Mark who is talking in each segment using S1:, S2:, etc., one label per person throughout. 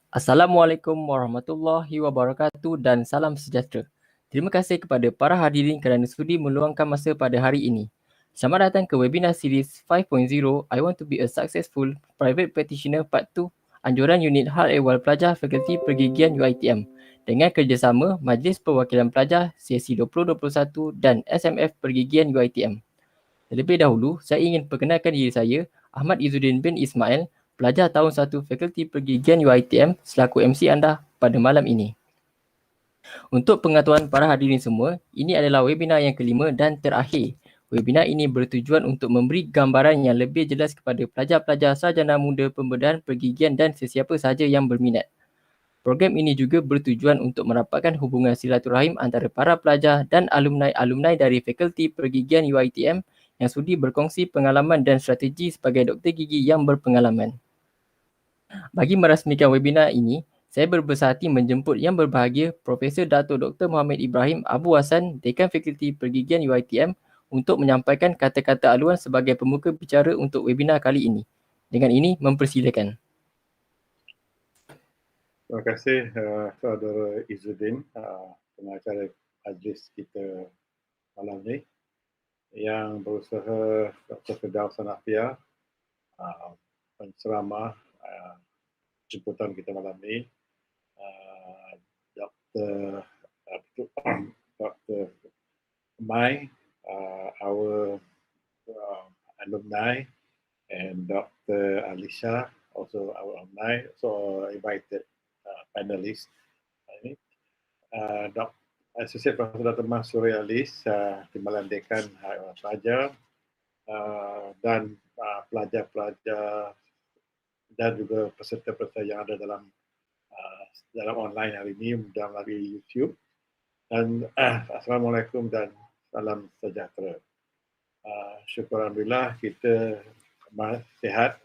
S1: Assalamualaikum warahmatullahi wabarakatuh dan salam sejahtera. Terima kasih kepada para hadirin kerana sudi meluangkan masa pada hari ini. Selamat datang ke webinar series 5.0 I Want to be a Successful Private Practitioner Part 2 Anjuran Unit Hal Ehwal Pelajar Fakulti Pergigian UiTM dengan kerjasama Majlis Perwakilan Pelajar Sesi 2021 dan SMF Pergigian UiTM. Terlebih dahulu, saya ingin perkenalkan diri saya, Ahmad Izzuddin bin Ismail, pelajar tahun 1 Fakulti Pergigian UiTM selaku MC anda pada malam ini. Untuk pengetahuan para hadirin semua, ini adalah webinar yang kelima dan terakhir. Webinar ini bertujuan untuk memberi gambaran yang lebih jelas kepada pelajar-pelajar sarjana muda pemberdayaan pergigian dan sesiapa sahaja yang berminat. Program ini juga bertujuan untuk merapatkan hubungan silaturahim antara para pelajar dan alumni-alumni dari Fakulti Pergigian UiTM yang sudi berkongsi pengalaman dan strategi sebagai doktor gigi yang berpengalaman. Bagi merasmikan webinar ini, saya berbesar hati menjemput yang berbahagia Profesor Dato' Dr. Muhammad Ibrahim Abu Hassan, Dekan Fakulti Pergigian UiTM untuk menyampaikan kata-kata aluan sebagai pemuka bicara untuk webinar kali ini. Dengan ini, mempersilakan.
S2: Terima kasih Saudara Izzuddin, pengacara majlis kita malam ini, yang berusaha Dr. Firdaus Sanafia, penceramah jemputan kita malam ini, Dr. Mai, our alumni, and Dr. Alisha, also our alumni, so invited panellists. Associate Professor Dr. Mansuri Alis, Timbalan Dekan Pelajar, dan pelajar-pelajar dan juga peserta-peserta yang ada dalam online hari ini dan melalui YouTube. Dan Assalamualaikum dan salam sejahtera. Syukur Alhamdulillah kita sihat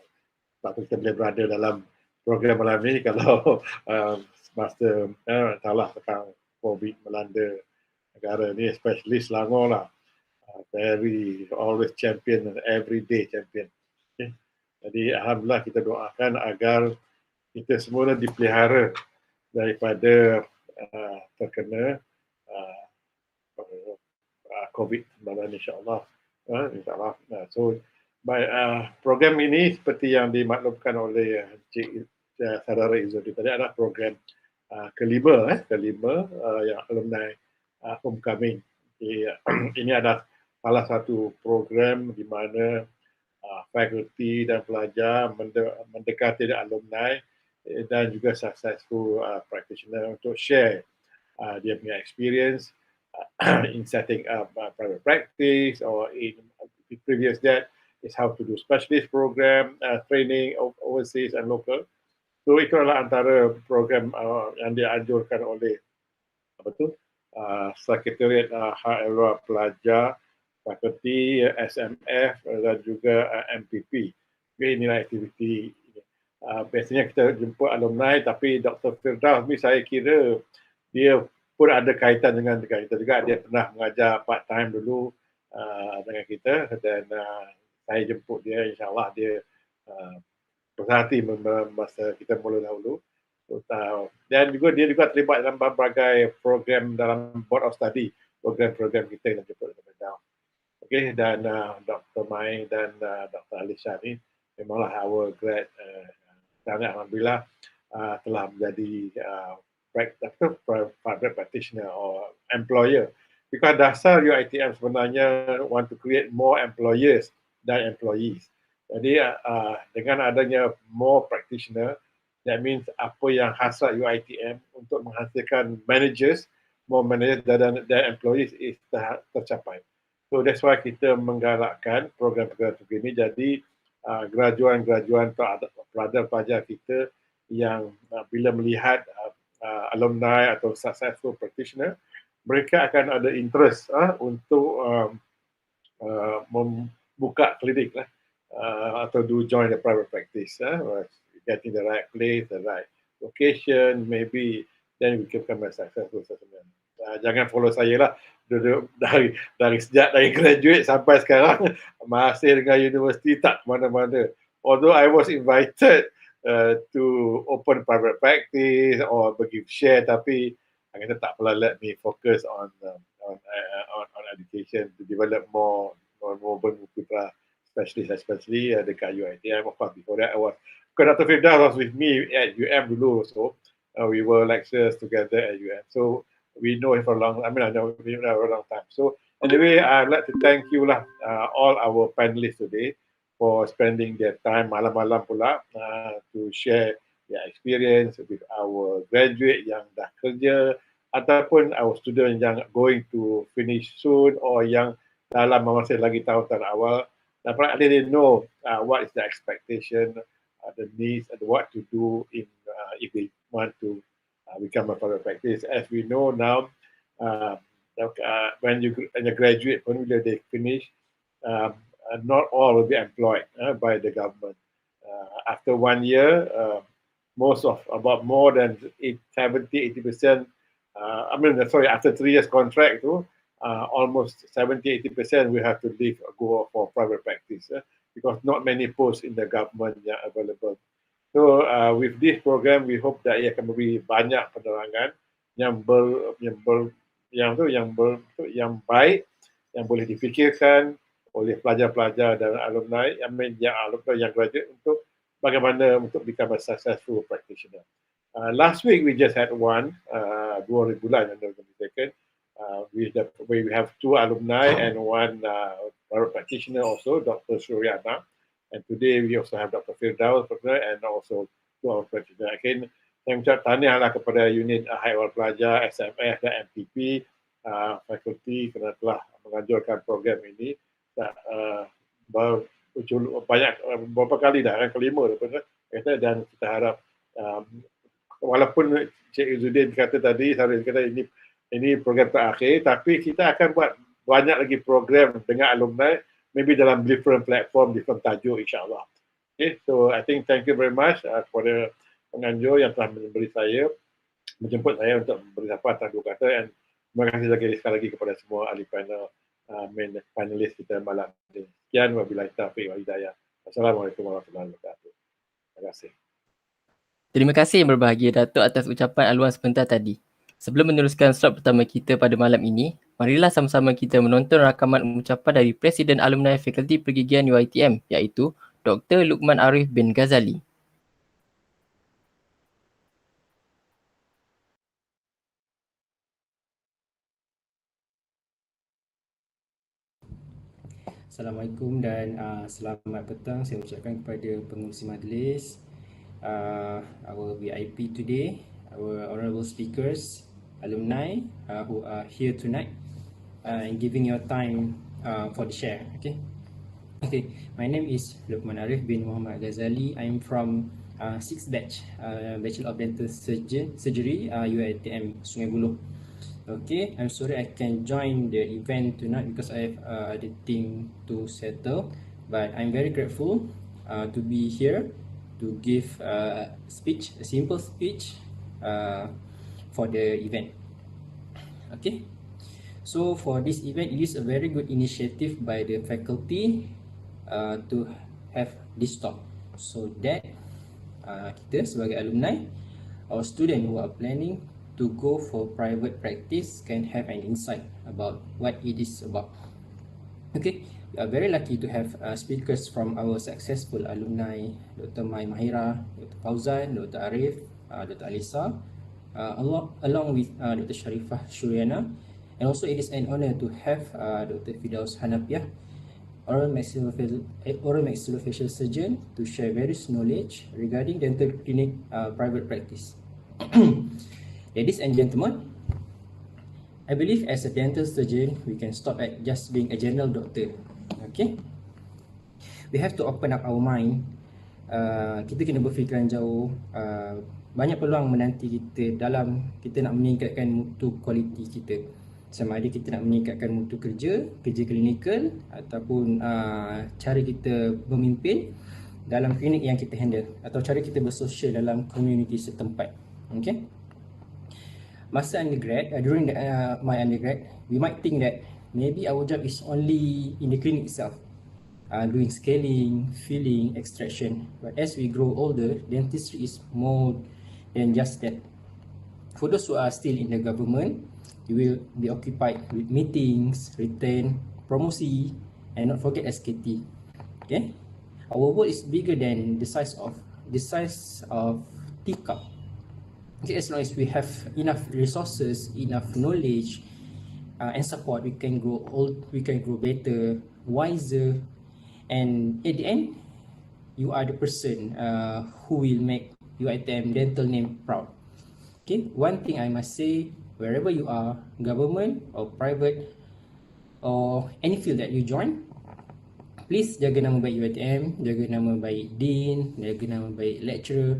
S2: sebab kita boleh berada dalam program malam ini. Kalau semasa salah tentang COVID melanda negara ni, especially Selangor lah, very always champion and everyday champion. Okay. Jadi Alhamdulillah kita doakan agar kita semua dipelihara daripada terkena COVID-19 insyaAllah. InsyaAllah. So program ini seperti yang dimaklumkan oleh Cik Saudara Izzuddin tadi adalah program kelima yang alumni homecoming. Ini adalah salah satu program di mana fakulti dan pelajar mendekati alumni dan juga successful practitioner untuk share dia punya experience in setting up private practice, or in previous that is how to do specialist program, training overseas and local. So itu adalah antara program yang dianjurkan oleh Sekretariat Hak Ehwal Pelajar, Fakulti, SMF dan juga MPP. Inilah aktiviti. Biasanya kita jumpa alumni, tapi Dr. Firdaus ni saya kira dia pun ada kaitan dengan kita juga. Dia pernah mengajar part time dulu dengan kita, dan saya jemput dia, insyaAllah dia berhati masa kita mula dahulu. Dan juga dia juga terlibat dalam berbagai program dalam board of study, program-program kita yang jemput dengan Firdaus. Okay, dan Dr. Mai dan Dr. Alisha ni memanglah our grad, sangat Alhamdulillah telah menjadi private practitioner or employer. Because dasar UiTM sebenarnya want to create more employers than employees. Jadi dengan adanya more practitioner, that means apa yang hasrat UiTM untuk menghasilkan managers, more managers dan employees is tercapai. So that's why kita menggalakkan program-program seperti ini. Jadi graduan-graduan pelajar-pelajar kita yang bila melihat alumni atau successful practitioner, mereka akan ada interest untuk membuka klinik lah, atau do join the private practice, getting the right place, the right location, maybe then we can become a successful assessment. Jangan follow saya lah, dari sejak dari graduate sampai sekarang masih dengan universiti tak ke mana-mana. Although I was invited to open private practice or bagi share, tapi kita tak pernah let me focus on education to develop more Putra specialist, especially dekat UiTM. Of course, before that I was, because Dr. Firdaus was with me at dulu, so we were lecturers together at so we know him for a long. I know him for a long time. So anyway, I'd like to thank you lah, all our panelists today for spending their time malam-malam pula to share their experience with our graduate yang dah kerja ataupun our student yang going to finish soon or yang dalam masih lagi tahun-tahun awal. I didn't know what is the expectation, the needs, and what to do if they want to become a private practice. As we know now, when you graduate, when they finish, not all will be employed by the government. After 1 year, about more than 70-80%, after 3 years contract, almost 70-80% will have to leave or go for private practice because not many posts in the government are available. So with this program, we hope that ia akan memberi banyak penerangan yang baik, yang boleh difikirkan oleh pelajar-pelajar dan alumni, alumni yang graduate untuk bagaimana untuk become a successful practitioner. Last week we just had one, 2 bulan, we have 2 alumni and 1 practitioner also, Dr. Suryana. And today we also have Dr. Firdaus and also 2 our practitioner. Again, saya ucap tahniahlah kepada unit High Awal Pelajar, SMF dan MPP, fakulti kerana telah menganjurkan program ini. Beberapa kali dah, kelima dan kita harap walaupun Cik Izzuddin kata tadi, saya kata ini program terakhir, tapi kita akan buat banyak lagi program dengan alumni, maybe dalam different platform, different tajuk, insyaAllah. Okay, so I think thank you very much kepada penganjur yang telah menjemput saya untuk memberi sapa atas 2 kata, and terima kasih sekali lagi kepada semua ahli panel, panelis kita malam ini. Sekian, wabillahi taufiq wal hidayah. Assalamualaikum warahmatullahi wabarakatuh. Terima kasih.
S1: Terima kasih yang berbahagia Datuk atas ucapan aluan sebentar tadi. Sebelum meneruskan slot pertama kita pada malam ini, marilah sama-sama kita menonton rakaman ucapan dari Presiden Alumni Fakulti Pergigian UiTM, iaitu Dr. Luqman Arif bin Ghazali.
S3: Assalamualaikum dan selamat petang saya ucapkan kepada pengurusi majlis, our VIP today, our honorable speakers, alumni who are here tonight and giving your time for the share. Okay, my name is Luqman Arif bin Muhammad Ghazali. I'm from 6th batch, Bachelor of Dental Surgery, UiTM Sungai Buloh. Okay, I'm sorry I can join the event tonight because I have other thing to settle, but I'm very grateful to be here to give a simple speech for the event. Okay, so for this event, it is a very good initiative by the faculty to have this talk, so that kita sebagai alumni, our student who are planning to go for private practice can have an insight about what it is about. Okay, we are very lucky to have speakers from our successful alumni, Dr. Mai Mahira, Dr. Fauzan, Dr. Arif, Dr. Alisa, along with Dr. Sharifah Suryana, and also it is an honor to have Dr. Firdaus Hanafiah, oral maxillofacial surgeon, to share various knowledge regarding dental clinic private practice. Ladies and gentlemen, I believe as a dental surgeon, we can stop at just being a general doctor. Okay, we have to open up our mind. Kita kena berfikiran jauh. Banyak peluang menanti kita dalam kita nak meningkatkan mutu kualiti kita. Sama ada kita nak meningkatkan mutu kerja klinikal, ataupun cara kita memimpin dalam klinik yang kita handle, atau cara kita bersosial dalam komuniti setempat. Okay, masa undergrad, during my undergrad, we might think that maybe our job is only in the clinic itself. doing scaling, filling, extraction. But as we grow older, dentistry is more than just that. For those who are still in the government, you will be occupied with meetings, return, promosi, and not forget SKT. Okay, our world is bigger than the size of teacup. Okay, as long as we have enough resources, enough knowledge, and support, we can grow old, we can grow better, wiser, and at the end, you are the person who will make UiTM dental name proud. Okay, one thing I must say, wherever you are, government or private or any field that you join, please jaga nama baik UiTM, jaga nama baik dean, jaga nama baik lecturer,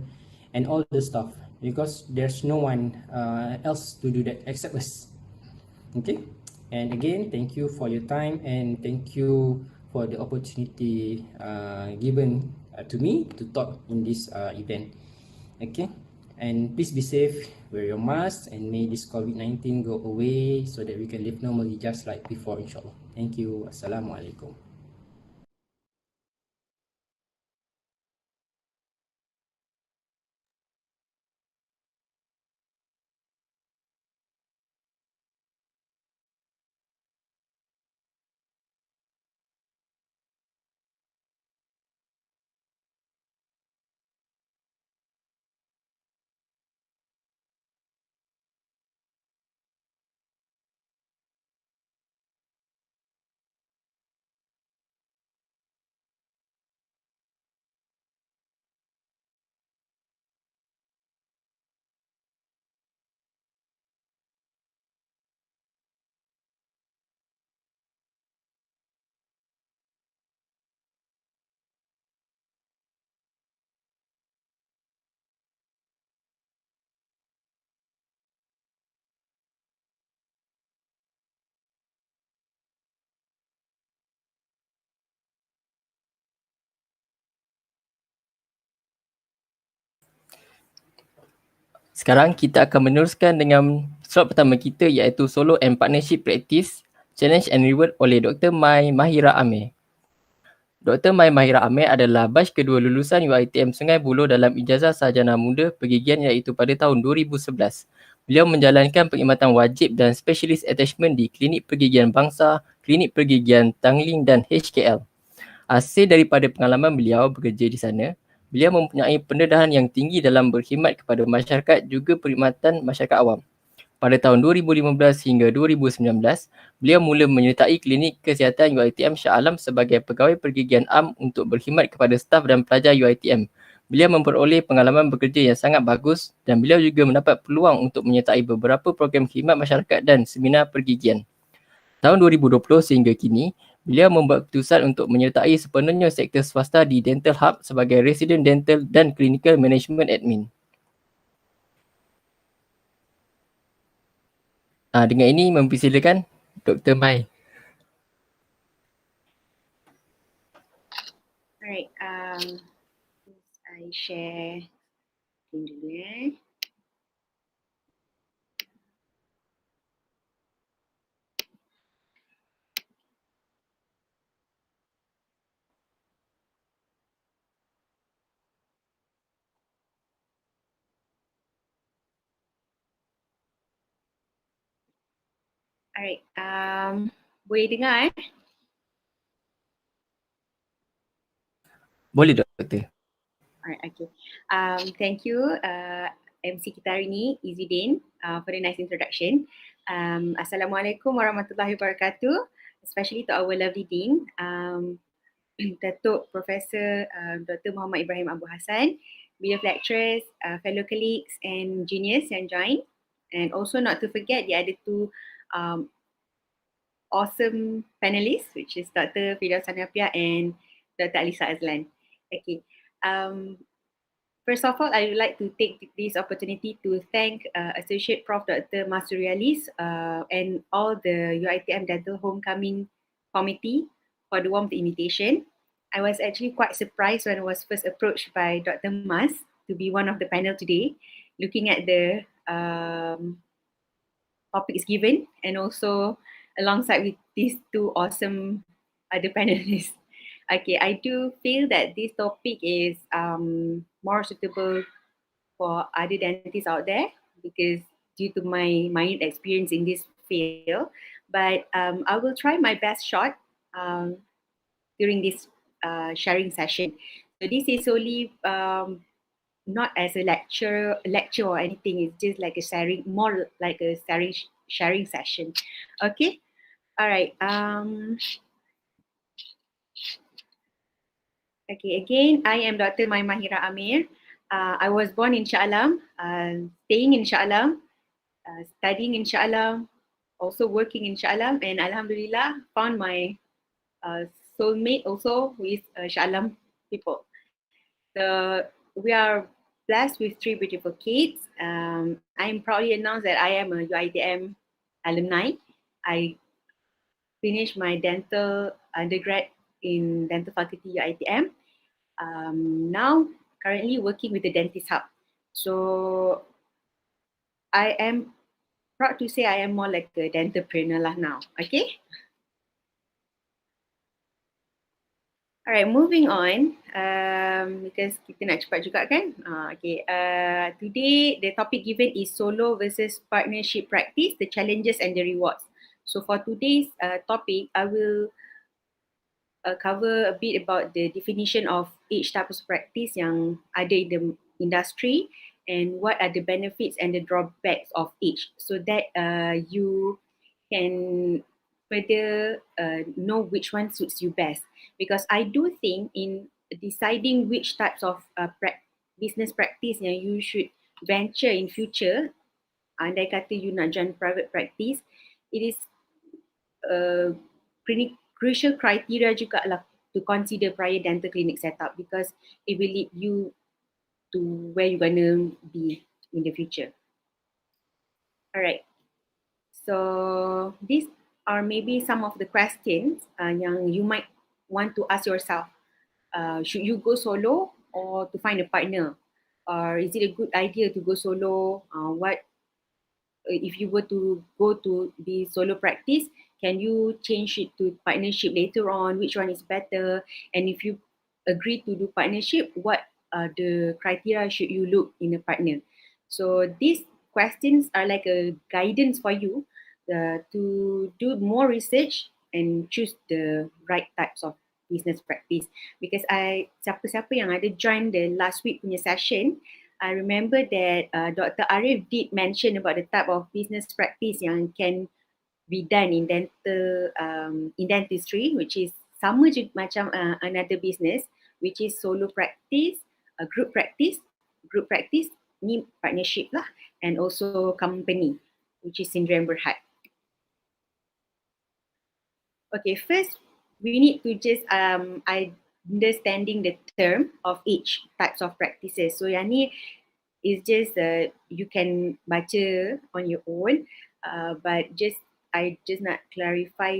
S3: and all the stuff, because there's no one else to do that except us. Okay, and again, thank you for your time, and thank you for the opportunity given to me to talk in this event. Okay, and please be safe, wear your mask, and may this COVID-19 go away so that we can live normally just like before, inshallah. Thank you. Assalamualaikum.
S1: Sekarang kita akan meneruskan dengan slot pertama kita iaitu Solo and Partnership Practice, Challenge and Reward oleh Dr. Mai Mahira Amir. Dr. Mai Mahira Amir adalah batch kedua lulusan UiTM Sungai Buloh dalam ijazah sarjana muda pergigian iaitu pada tahun 2011. Beliau menjalankan perkhidmatan wajib dan specialist attachment di Klinik Pergigian Bangsa, Klinik Pergigian Tangling dan HKL. Hasil daripada pengalaman beliau bekerja di sana, beliau mempunyai pendedahan yang tinggi dalam berkhidmat kepada masyarakat juga perkhidmatan masyarakat awam. Pada tahun 2015 hingga 2019, beliau mula menyertai klinik kesihatan UiTM Shah Alam sebagai pegawai pergigian am untuk berkhidmat kepada staf dan pelajar UiTM. Beliau memperoleh pengalaman bekerja yang sangat bagus dan beliau juga mendapat peluang untuk menyertai beberapa program khidmat masyarakat dan seminar pergigian. Tahun 2020 sehingga kini, beliau membuat keputusan untuk menyertai sepenuhnya sektor swasta di Dental Hub sebagai Resident Dental dan Clinical Management Admin. Dengan ini mempersilakan Dr. Mai.
S4: Alright, I share screen dulu ya. Alright, boleh dengar
S1: Boleh Doktor.
S4: Alright, okay. Thank you MC kita hari ni, Izzuddin, for the nice introduction. Assalamualaikum warahmatullahi wabarakatuh, especially to our lovely Dean, Datuk Professor Dr. Muhammad Ibrahim Abu Hassan, beloved lecturers, fellow colleagues and juniors yang join, and also not to forget the other two awesome panelists, which is Dr. Firdaus Hanafiah and Dr. Alisa Azlan. Okay. First of all, I would like to take this opportunity to thank Associate Prof. Dr. Masurialis and all the UiTM Dental Homecoming Committee for the warm invitation. I was actually quite surprised when I was first approached by Dr. Mas to be one of the panel today, looking at the topics given and also alongside with these two awesome other panelists. Okay, I do feel that this topic is more suitable for other dentists out there because due to my minute experience in this field. But I will try my best shot um, during this sharing session. So this is only not as a lecture or anything. It's just like a sharing, more like a sharing session. Okay. All right. Okay. Again, I am Dr. Maimahira Amir. I was born in Shah Alam, staying in Shah Alam, studying in Shah Alam, also working in Shah Alam, and Alhamdulillah found my soulmate also with Shah Alam people. So we are blessed with three beautiful kids. I am proudly announced that I am a UiTM alumni. I finished my dental undergrad in dental faculty UiTM. Now currently working with the dentist hub. So I am proud to say I am more like a dentalpreneur lah now. Okay. Alright, moving on. Because kita nak cepat juga kan. Okay. Today the topic given is solo versus partnership practice, the challenges and the rewards. So for today's topic, I will cover a bit about the definition of each type of practice yang ada in the industry and what are the benefits and the drawbacks of each, so that you can further know which one suits you best. Because I do think in deciding which types of business practice yang you should venture in future, andai kata you nak join private practice, it is pretty crucial criteria juga lah to consider prior dental clinic setup, because it will lead you to where you're gonna be in the future. Alright, so these are maybe some of the questions yang you might want to ask yourself. Should you go solo or to find a partner? Or is it a good idea to go solo? What if you were to go to the solo practice, can you change it to partnership later on? Which one is better? And if you agree to do partnership, what are the criteria should you look in a partner? So these questions are like a guidance for you to do more research and choose the right types of business practice. Because siapa-siapa yang ada join the last week punya session, I remember that Dr. Arif did mention about the type of business practice yang can be done in dentistry, which is sama juga macam another business, which is solo practice, group practice ni partnership lah, and also company, which is syndrome berhad. Okay, first we need to just understanding the term of each types of practices. So yang ni is just you can baca on your own, but I just nak clarify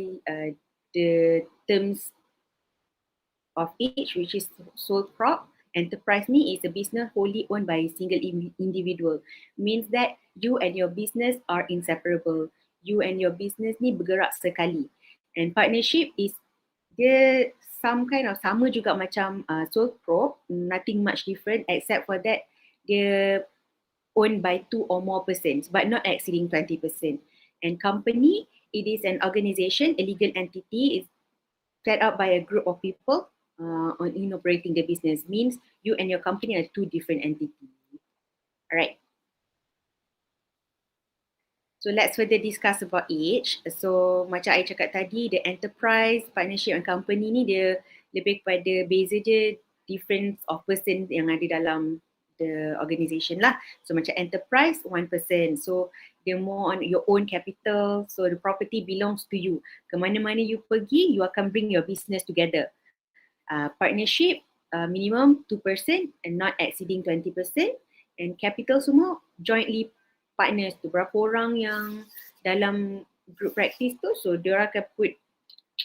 S4: the terms of each, which is sole prop. Enterprise ni is a business wholly owned by a single individual. Means that you and your business are inseparable. You and your business ni bergerak sekali. And partnership is dia some kind of sama juga macam sole prop, nothing much different except for that dia owned by 2 or more persons but not exceeding 20%. And company, it is an organization, a legal entity, is set up by a group of people in operating the business. Means you and your company are 2 different entities. Alright. So let's further discuss about each. So macam I cakap tadi, the enterprise, partnership and company ni dia lebih kepada beza je difference of person yang ada dalam the organisation lah. So macam enterprise, 1%. So dia more on your own capital. So the property belongs to you. Ke mana-mana you pergi, you akan bring your business together. Partnership, minimum 2% and not exceeding 20%. And capital semua jointly partners tu, berapa orang yang dalam group practice tu, so diorang akan put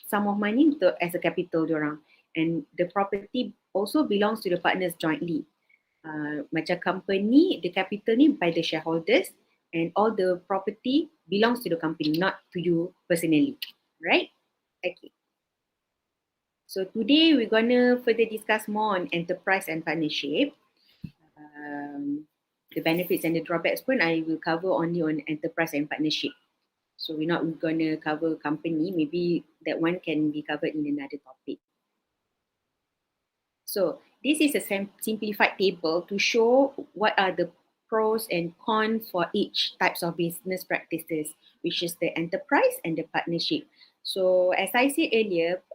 S4: sum of money untuk as a capital diorang, and the property also belongs to the partners jointly. Macam company, the capital ni by the shareholders and all the property belongs to the company, not to you personally, right? Okay. So today we're gonna further discuss more on enterprise and partnership. The benefits and the drawbacks pun I will cover only on enterprise and partnership. So we're not gonna cover company, maybe that one can be covered in another topic. So this is a simplified table to show what are the pros and cons for each types of business practices, which is the enterprise and the partnership. So as I said earlier,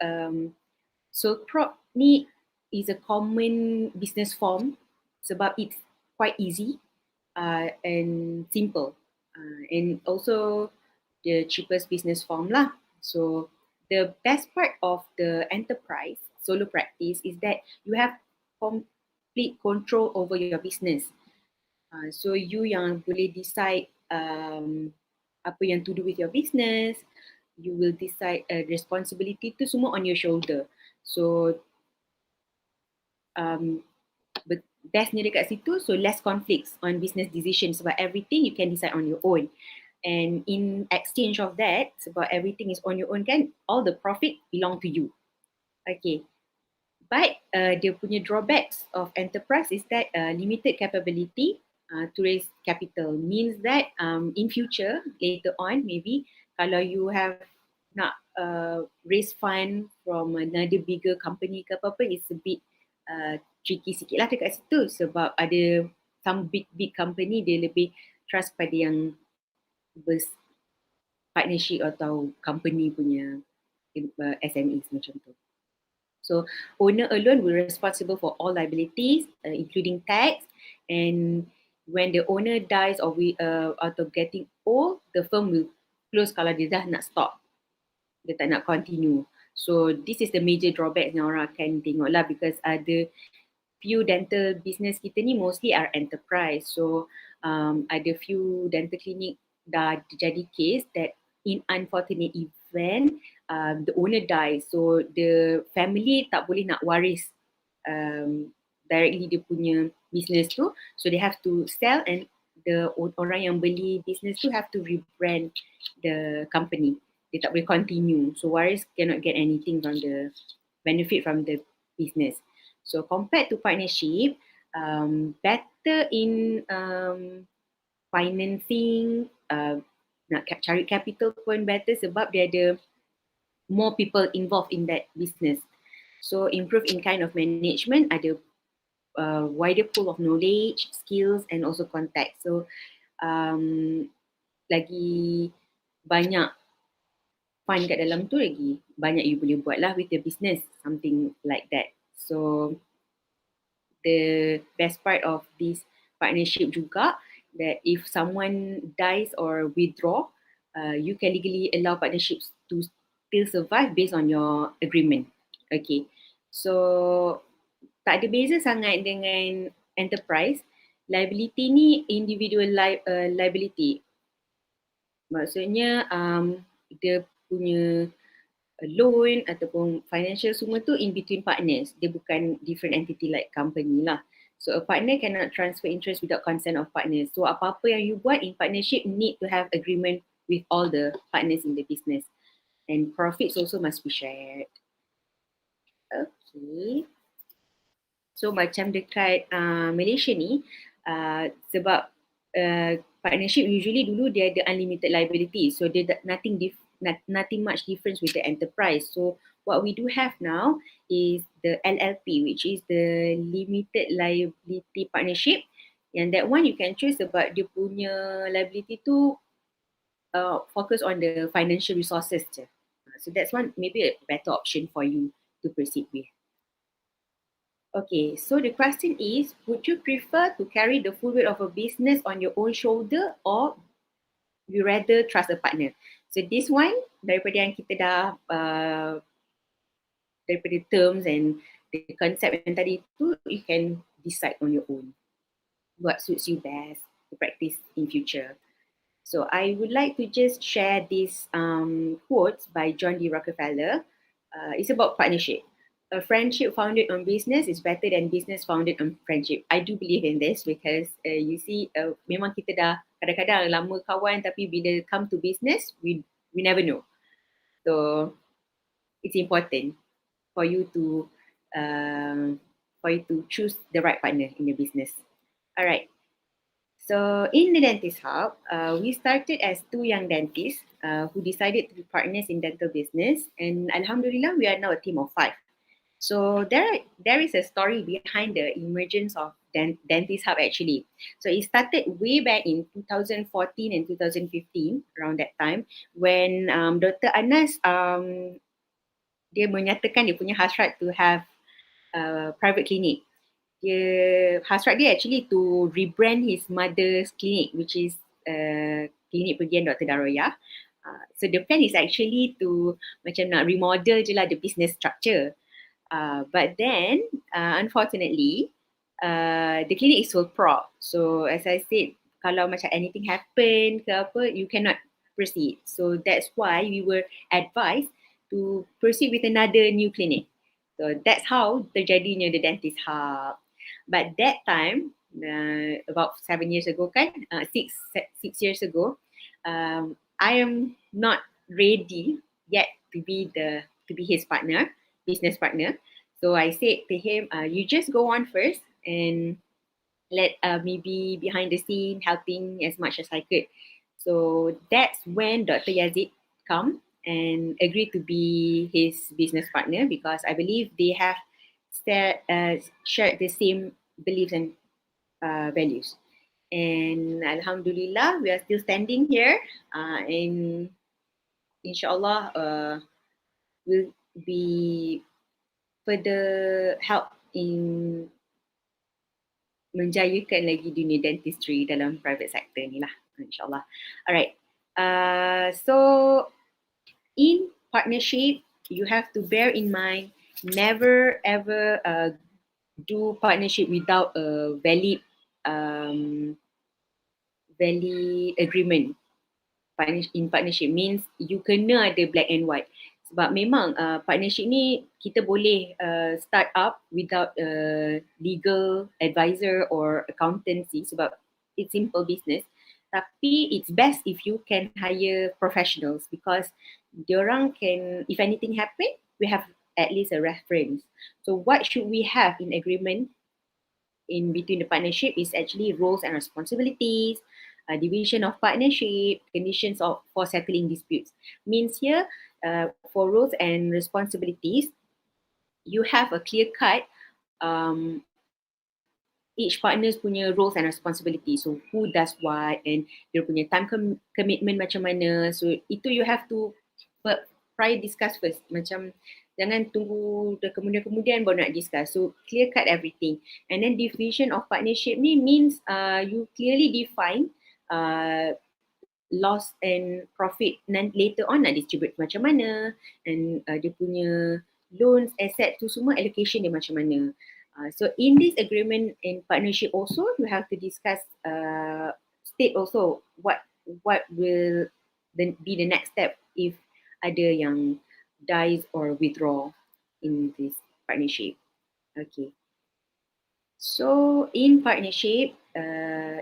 S4: so prop ni is a common business form sebab it's quite easy and simple and also the cheapest business form lah. So the best part of the enterprise solo practice is that you have complete control over your business. So you yang boleh decide apa yang to do with your business. You will decide responsibility tu semua on your shoulder. So bestnya dekat situ, so less conflicts on business decisions sebab everything you can decide on your own. And in exchange of that, sebab everything is on your own kan, all the profit belong to you. Okay. But dia punya drawbacks of enterprise is that limited capability to raise capital means that in future, later on, maybe kalau you have nak raise fund from another bigger company ke apa-apa, it's a bit tricky sikit lah dekat situ sebab ada some big company dia lebih trust pada yang partnership atau company punya SMEs macam tu. So owner alone will be responsible for all liabilities, including tax. And when the owner dies or out of getting old, the firm will close kalau dia dah nak stop, dia tak nak continue. So this is the major drawback yang orang akan tengok lah because ada few dental business kita ni mostly are enterprise. So ada few dental clinic dah jadi case that in unfortunate event the owner dies, so the family tak boleh nak waris directly dia punya business tu, so they have to sell and the orang yang beli business tu have to rebrand the company. Dia tak boleh continue, so waris cannot get anything from the benefit from the business. So compared to partnership, better in financing, nak cari capital pun better sebab dia ada more people involved in that business. So improve in kind of management, ada wider pool of knowledge, skills and also contact. So lagi banyak fund kat dalam tu, lagi banyak you boleh buat lah with the business, something like that. So the best part of this partnership juga that if someone dies or withdraw, you can legally allow partnerships to still survive based on your agreement. Okay, so tak ada beza sangat dengan enterprise. Liability ni individual liability. Maksudnya dia punya loan ataupun financial semua tu in between partners. Dia bukan different entity like company lah. So a partner cannot transfer interest without consent of partners. So apa-apa yang you buat in partnership need to have agreement with all the partners in the business. And profits also must be shared. Okay. So macam dekat Malaysia ni, sebab partnership usually dulu dia ada unlimited liability. So dia nothing much difference with the enterprise. So what we do have now is the LLP, which is the limited liability partnership. And that one you can choose sebab dia punya liability tu focus on the financial resources je. So that's one maybe a better option for you to proceed with. Okay, so the question is, would you prefer to carry the full weight of a business on your own shoulder or you rather trust a partner? So this one, daripada yang kita dah, daripada terms and the concept yang tadi tu, you can decide on your own what suits you best to practice in future. So I would like to just share this quotes by John D. Rockefeller. It's about partnership. A friendship founded on business is better than business founded on friendship. I do believe in this because you see, memang kita dah kadang-kadang lama kawan tapi bila come to business, we never know. So it's important. for you to choose the right partner in the business. Alright. So in the Dentist Hub, we started as 2 young dentists who decided to be partners in dental business, and Alhamdulillah, we are now a team of 5. So there is a story behind the emergence of Dentist Hub actually. So it started way back in 2014 and 2015, around that time, when Dr. Anas dia menyatakan dia punya hasrat to have private clinic. Hasrat dia actually to rebrand his mother's clinic, which is klinik pergian Dr. Daroya. So the plan is actually to macam nak remodel je lah the business structure. But then, unfortunately, the clinic is sold prop. So as I said, kalau macam anything happen ke apa, you cannot proceed. So that's why we were advised to proceed with another new clinic. So that's how terjadinya the Dentist Hub. But that time, about 7 years ago kan, 6 years ago, I am not ready yet to be his partner, business partner. So I said to him, you just go on first and let me be behind the scene helping as much as I could. So that's when Dr. Yazid come and agreed to be his business partner, because I believe they have shared the same beliefs and values. And Alhamdulillah, we are still standing here, and inshallah will be further help in menjayakan lagi dunia dentistry dalam private sector ni lah, insyaAllah. Alright, so in partnership, you have to bear in mind, never ever do partnership without a valid agreement. In partnership means you kena ada black and white. Sebab memang partnership ni kita boleh start up without a legal advisor or accountancy sebab it's simple business. Tapi it's best if you can hire professionals, because diorang can, if anything happen, we have at least a reference. So what should we have in agreement in between the partnership is actually roles and responsibilities, division of partnership, conditions for settling disputes. Means here, for roles and responsibilities, you have a clear cut each partners punya roles and responsibilities. So who does what, and dia punya time commitment macam mana. So itu you have to prior discuss first. Macam jangan tunggu kemudian baru nak discuss. So clear cut everything. And then division of partnership ni means you clearly define loss and profit, and later on nak distribute macam mana, and dia punya loans, asset tu semua allocation dia macam mana. So in this agreement and partnership also, you have to discuss, state also what will be the next step if ada yang dies or withdraw in this partnership. Okay. So in partnership,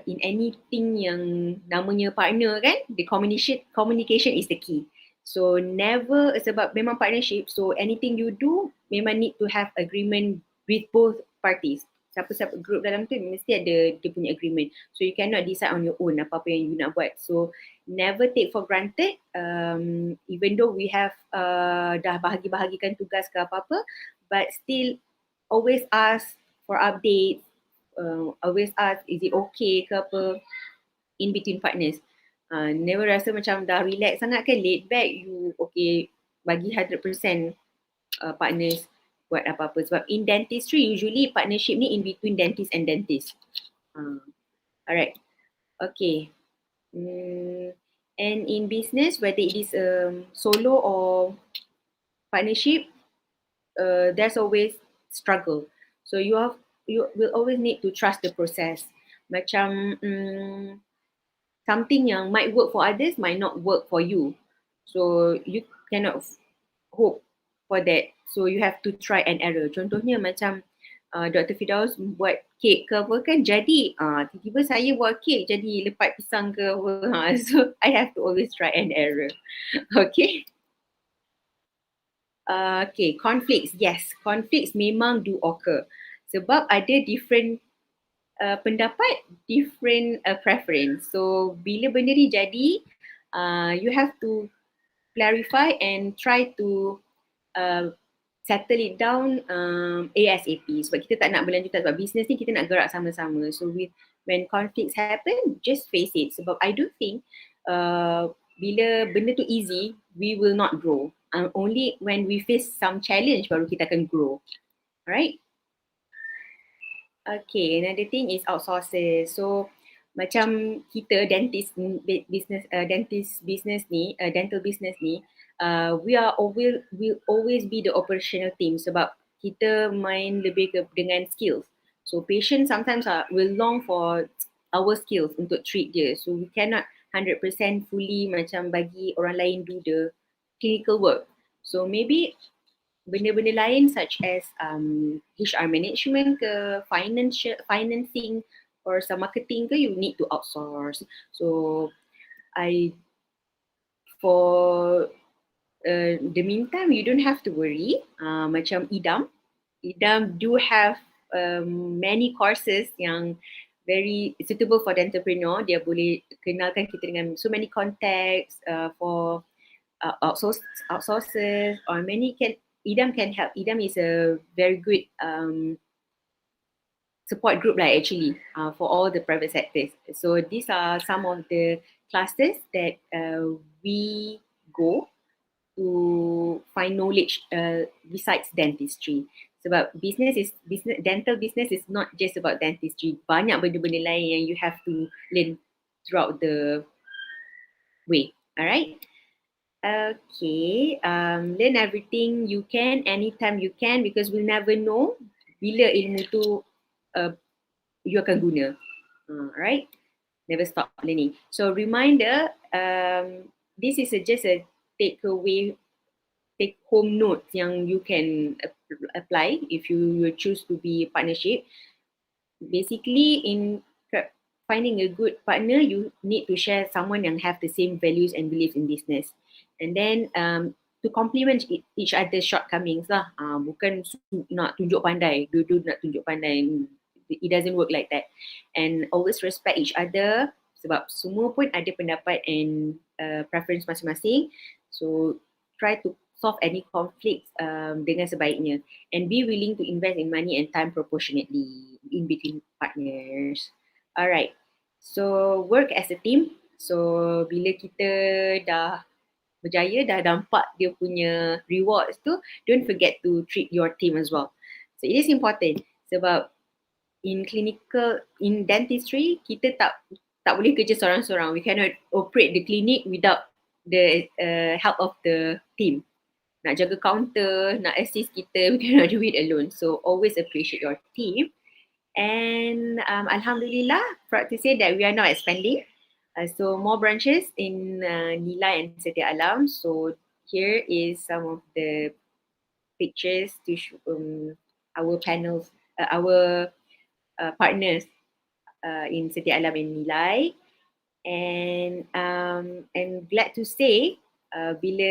S4: in anything yang namanya partner kan, the communication is the key. So never, sebab memang partnership, so anything you do memang need to have agreement with both parties. Siapa-siapa group dalam tu mesti ada dia punya agreement. So you cannot decide on your own apa-apa yang you nak buat. So never take for granted, even though we have dah bahagi-bahagikan tugas ke apa-apa, but still always ask for updates, always ask is it okay ke apa in between partners. Never rasa macam dah relax sangat ke, laid back, you okay bagi 100% partners buat apa-apa. Sebab in dentistry usually partnership ni in between dentist and dentist. Alright, okay. And in business, whether it is solo or partnership, there's always struggle. So you will always need to trust the process. Macam something yang might work for others might not work for you. So you cannot hope for that. So you have to try and error. Contohnya macam Dr. Firdaus buat kek ke apa kan, jadi tiba-tiba saya buat kek jadi lepat pisang ke apa. So I have to always try and error. Okay. Okay, conflicts. Yes, conflicts memang do occur. Sebab ada different pendapat, different preference. So bila benda ni jadi, you have to clarify and try to settle it down ASAP. Sebab kita tak nak berlanjutan, sebab business ni kita nak gerak sama-sama. So when conflicts happen, just face it. Sebab I do think bila benda tu easy, we will not grow. Only when we face some challenge baru kita akan grow. Alright? Okay, another thing is outsources. So macam kita dentist business dental business ni, will always be the operational team sebab kita main lebih dengan skills. So patient sometimes will long for our skills untuk treat dia. So we cannot 100% fully macam bagi orang lain do the clinical work. So maybe benda-benda lain such as HR management ke, financing or some marketing ke, you need to outsource. So for the meantime, you don't have to worry. Macam IDAM do have many courses yang very suitable for the entrepreneur. Dia boleh kenalkan kita dengan so many contacts for outsources or many IDAM can help. IDAM is a very good support group actually for all the private sectors. So these are some of the classes that we go to find knowledge besides dentistry. Sebab dental business is not just about dentistry. Banyak benda-benda lain yang you have to learn throughout the way. Alright? Okay, learn everything you can, anytime you can, because we'll never know bila ilmu tu you akan guna. Alright? Never stop learning. So reminder, this is just a take home notes yang you can apply if you choose to be partnership. Basically, in finding a good partner, you need to share someone yang have the same values and beliefs in business. And then to complement each other's shortcomings lah. Bukan nak tunjuk pandai, dua-dua nak tunjuk pandai. It doesn't work like that. And always respect each other sebab semua pun ada pendapat and preference masing-masing. So try to solve any conflicts dengan sebaiknya and be willing to invest in money and time proportionately in between partners. Alright, so work as a team. So bila kita dah berjaya, dah nampak dia punya rewards tu, don't forget to treat your team as well. So it is important sebab in dentistry, kita tak boleh kerja seorang-seorang. We cannot operate the clinic without the help of the team. Nak jaga counter, nak assist kita, we cannot do it alone. So always appreciate your team. And Alhamdulillah, proud to say that we are now expanding. So more branches in Nilai and Setia Alam. So here is some of the pictures to show our panels, our partners in Setia Alam and Nilai. And glad to say bila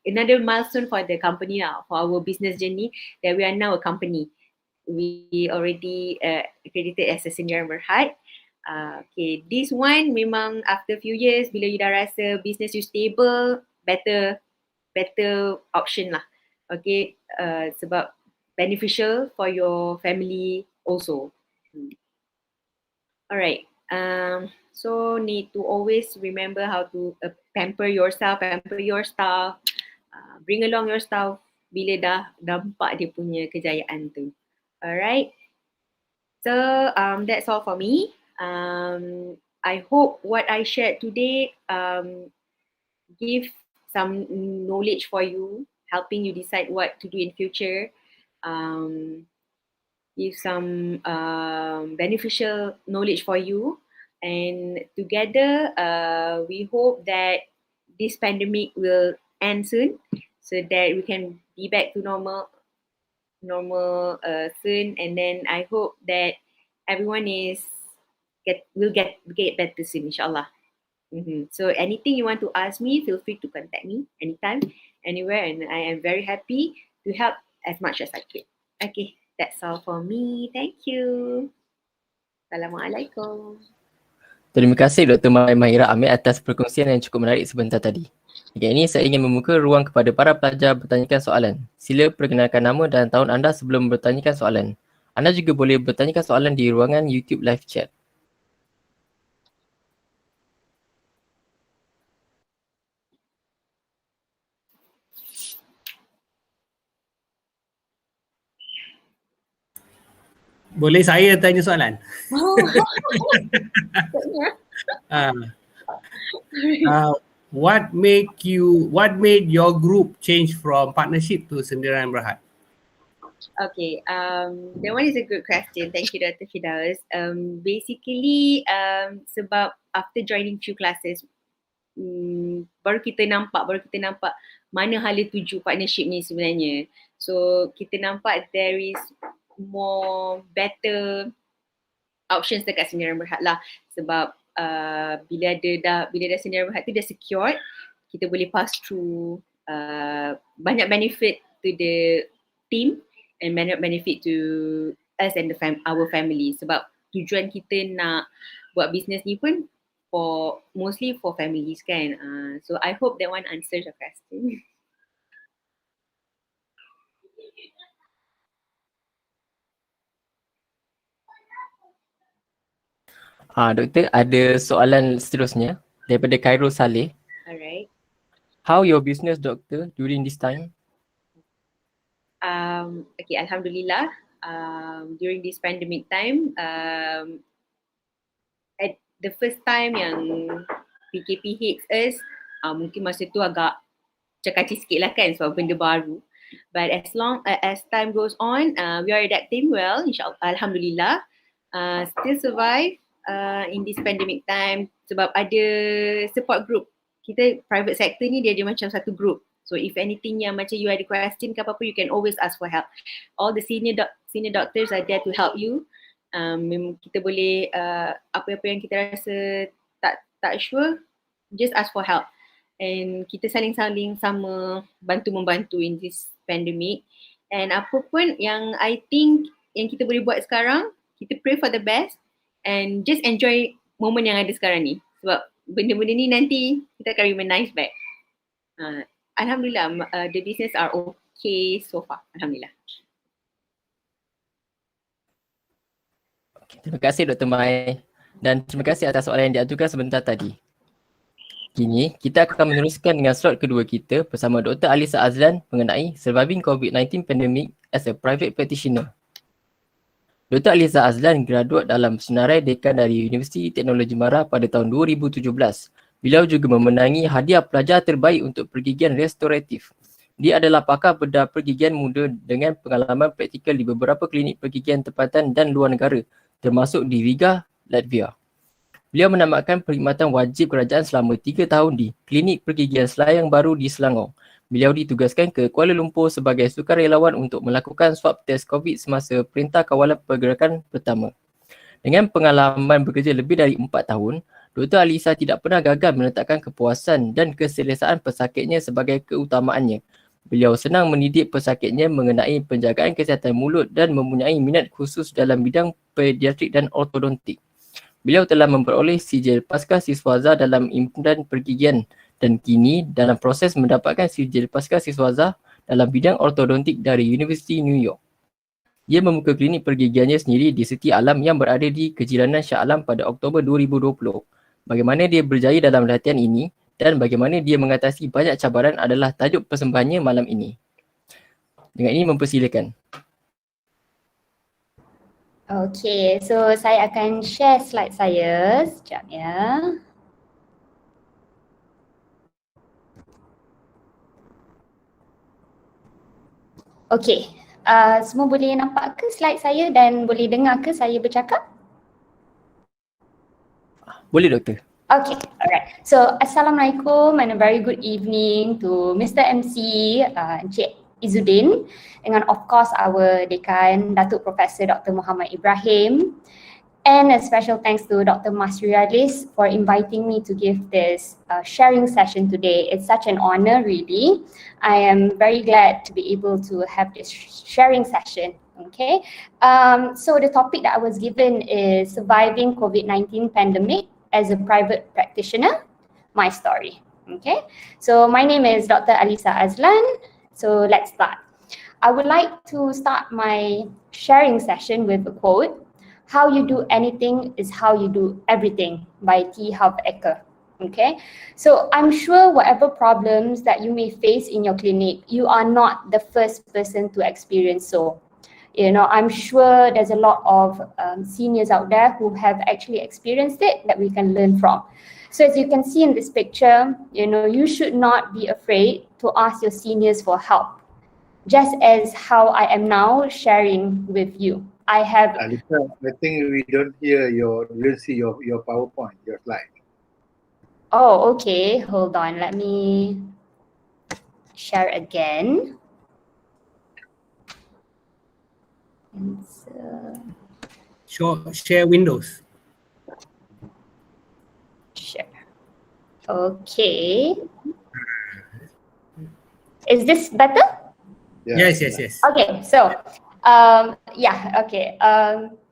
S4: another milestone for the company now, for our business journey, that we are now a company. We already accredited as a senior berhad. Okay, this one memang after few years, bila you dah rasa business you stable, better option lah. Okay, sebab beneficial for your family also. Alright, so need to always remember how to pamper yourself, pamper your staff, bring along your staff bila dah nampak dia punya kejayaan tu. Alright, so that's all for me. I hope what I shared today give some knowledge for you, helping you decide what to do in future. Give some beneficial knowledge for you, and together we hope that this pandemic will end soon so that we can be back to normal soon, and then I hope that everyone will get better soon, inshallah. So anything you want to ask me, feel free to contact me anytime, anywhere, and I am very happy to help as much as I can. Okay, that's all for me. Thank you. Assalamualaikum.
S1: Terima kasih Dr. Mahira Amir atas perkongsian yang cukup menarik sebentar tadi. Dengan ini saya ingin membuka ruang kepada para pelajar bertanyakan soalan. Sila perkenalkan nama dan tahun anda sebelum bertanyakan soalan. Anda juga boleh bertanyakan soalan di ruangan YouTube live chat.
S5: Boleh saya tanya soalan? What made your group change from partnership to Sendirian Berhad?
S4: Okay, that one is a good question. Thank you, Dr. Firdaus. Basically, sebab after joining few classes, baru kita nampak mana hala tuju partnership ni sebenarnya. So kita nampak there is more better options dekat Sendirian Berhad lah, sebab bila dah Sendirian Berhad tu dah secured, kita boleh pass through banyak benefit to the team and banyak benefit to us and our family, sebab tujuan kita nak buat business ni pun mostly for families kan. So I hope that one answers your question.
S1: Doktor, ada soalan seterusnya daripada Khairul Saleh.
S4: Alright.
S1: How your business, doctor, during this time?
S4: Okay, Alhamdulillah. During this pandemic time, at the first time yang PKP hits us, mungkin masa tu agak cekacik sikit lah kan sebab benda baru. But as time goes on, we are adapting well, insyaAllah, Alhamdulillah. Still survive in this pandemic time sebab ada support group. Kita private sector ni dia ada macam satu group. So if anything yang macam you ada question ke apa-apa, you can always ask for help. All the senior doctors are there to help you. Kita boleh apa-apa yang kita rasa tak sure, just ask for help. And kita saling-saling sama bantu-membantu in this pandemic. And apa pun yang I think yang kita boleh buat sekarang, kita pray for the best and just enjoy moment yang ada sekarang ni. Sebab benda-benda ni nanti kita akan reminisce back. Alhamdulillah, the business are okay so far. Alhamdulillah.
S1: Okay, terima kasih Dr. Mai dan terima kasih atas soalan yang diajukan sebentar tadi. Kini kita akan meneruskan dengan slot kedua kita bersama Dr. Alisa Azlan mengenai Surviving COVID-19 Pandemic as a Private Practitioner. Dr. Alisa Azlan graduate dalam senarai dekan dari Universiti Teknologi Mara pada tahun 2017. Beliau juga memenangi hadiah pelajar terbaik untuk pergigian restoratif. Dia adalah pakar bedah pergigian muda dengan pengalaman praktikal di beberapa klinik pergigian tempatan dan luar negara, termasuk di Riga, Latvia. Beliau menamatkan perkhidmatan wajib kerajaan selama 3 tahun di Klinik Pergigian Selayang Baru di Selangor. Beliau ditugaskan ke Kuala Lumpur sebagai sukarelawan untuk melakukan swab test COVID semasa Perintah Kawalan Pergerakan pertama. Dengan pengalaman bekerja lebih dari 4 tahun, Dr. Alisa tidak pernah gagal meletakkan kepuasan dan keselesaan pesakitnya sebagai keutamaannya. Beliau senang mendidik pesakitnya mengenai penjagaan kesihatan mulut dan mempunyai minat khusus dalam bidang pediatrik dan ortodontik. Beliau telah memperoleh sijil Pasca Siswaza dalam impunan pergigian dan kini dalam proses mendapatkan sijil Pasca Siswaza dalam bidang ortodontik dari Universiti New York. Dia membuka klinik pergigiannya sendiri di Siti Alam yang berada di Kejilanan Shah Alam pada Oktober 2020. Bagaimana dia berjaya dalam latihan ini dan bagaimana dia mengatasi banyak cabaran adalah tajuk persembahannya malam ini. Dengan ini mempersilakan.
S6: Okay, so saya akan share slide saya sekejap ya. Okay, semua boleh nampak ke slide saya dan boleh dengar ke saya bercakap?
S1: Boleh doktor.
S6: Okay, alright. So, Assalamualaikum and a very good evening to Mr. MC, Encik Izzuddin, and of course our Dekan, Datuk Profesor Dr. Muhammad Ibrahim, And a special thanks to Dr. Masrialis for inviting me to give this sharing session today. It's such an honor, really. I am very glad to be able to have this sharing session. Okay, so the topic that I was given is surviving COVID-19 pandemic as a private practitioner, my story. Okay, so my name is Dr. Alisa Azlan. So let's start. I would like to start my sharing session with a quote. How you do anything is how you do everything by T. Harv Eker. Okay, so I'm sure whatever problems that you may face in your clinic, you are not the first person to experience so. You know, I'm sure there's a lot of seniors out there who have actually experienced it that we can learn from. So as you can see in this picture, you know, you should not be afraid to ask your seniors for help, just as how I am now sharing with you. I have.
S2: Alisa, I think we don't see your PowerPoint, your slide.
S6: Oh, okay. Hold on. Let me share again.
S5: Share windows.
S6: Share. Okay. Is this better?
S2: Yeah.
S5: Yes.
S6: Okay, so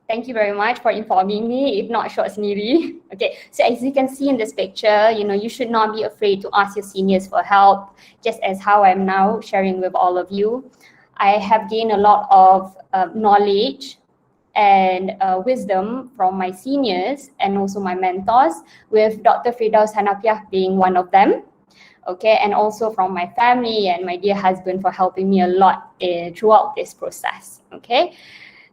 S6: thank you very much for informing me. If not, short sendiri. Okay, so as you can see in this picture, you know, you should not be afraid to ask your seniors for help, just as how I'm now sharing with all of you. I have gained a lot of knowledge and wisdom from my seniors and also my mentors, with Dr. Firdaus Hanafiah being one of them. Okay, and also from my family and my dear husband for helping me a lot throughout this process. Okay,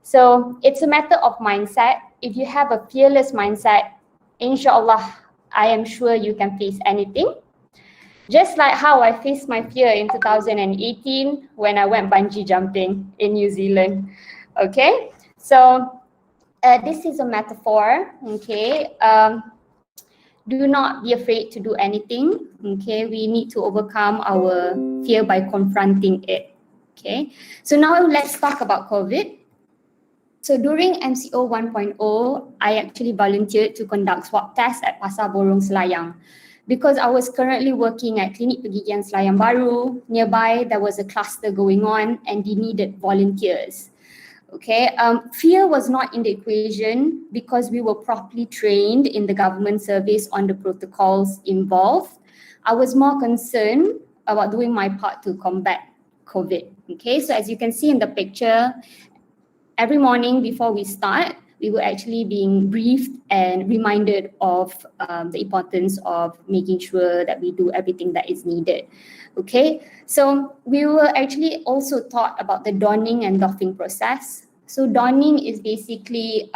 S6: so it's a matter of mindset. If you have a fearless mindset, inshallah, I am sure you can face anything. Just like how I faced my fear in 2018 when I went bungee jumping in New Zealand. Okay, so this is a metaphor. Okay. Do not be afraid to do anything. Okay, we need to overcome our fear by confronting it. Okay, so now let's talk about COVID. So during MCO 1.0, I actually volunteered to conduct swab tests at Pasar Borong Selayang. Because I was currently working at Klinik Pergigian Selayang Baru, nearby there was a cluster going on and they needed volunteers. Okay, fear was not in the equation because we were properly trained in the government service on the protocols involved. I was more concerned about doing my part to combat COVID. Okay, so as you can see in the picture, every morning before we start, we were actually being briefed and reminded of the importance of making sure that we do everything that is needed. Okay, so we were actually also taught about the donning and doffing process. So donning is basically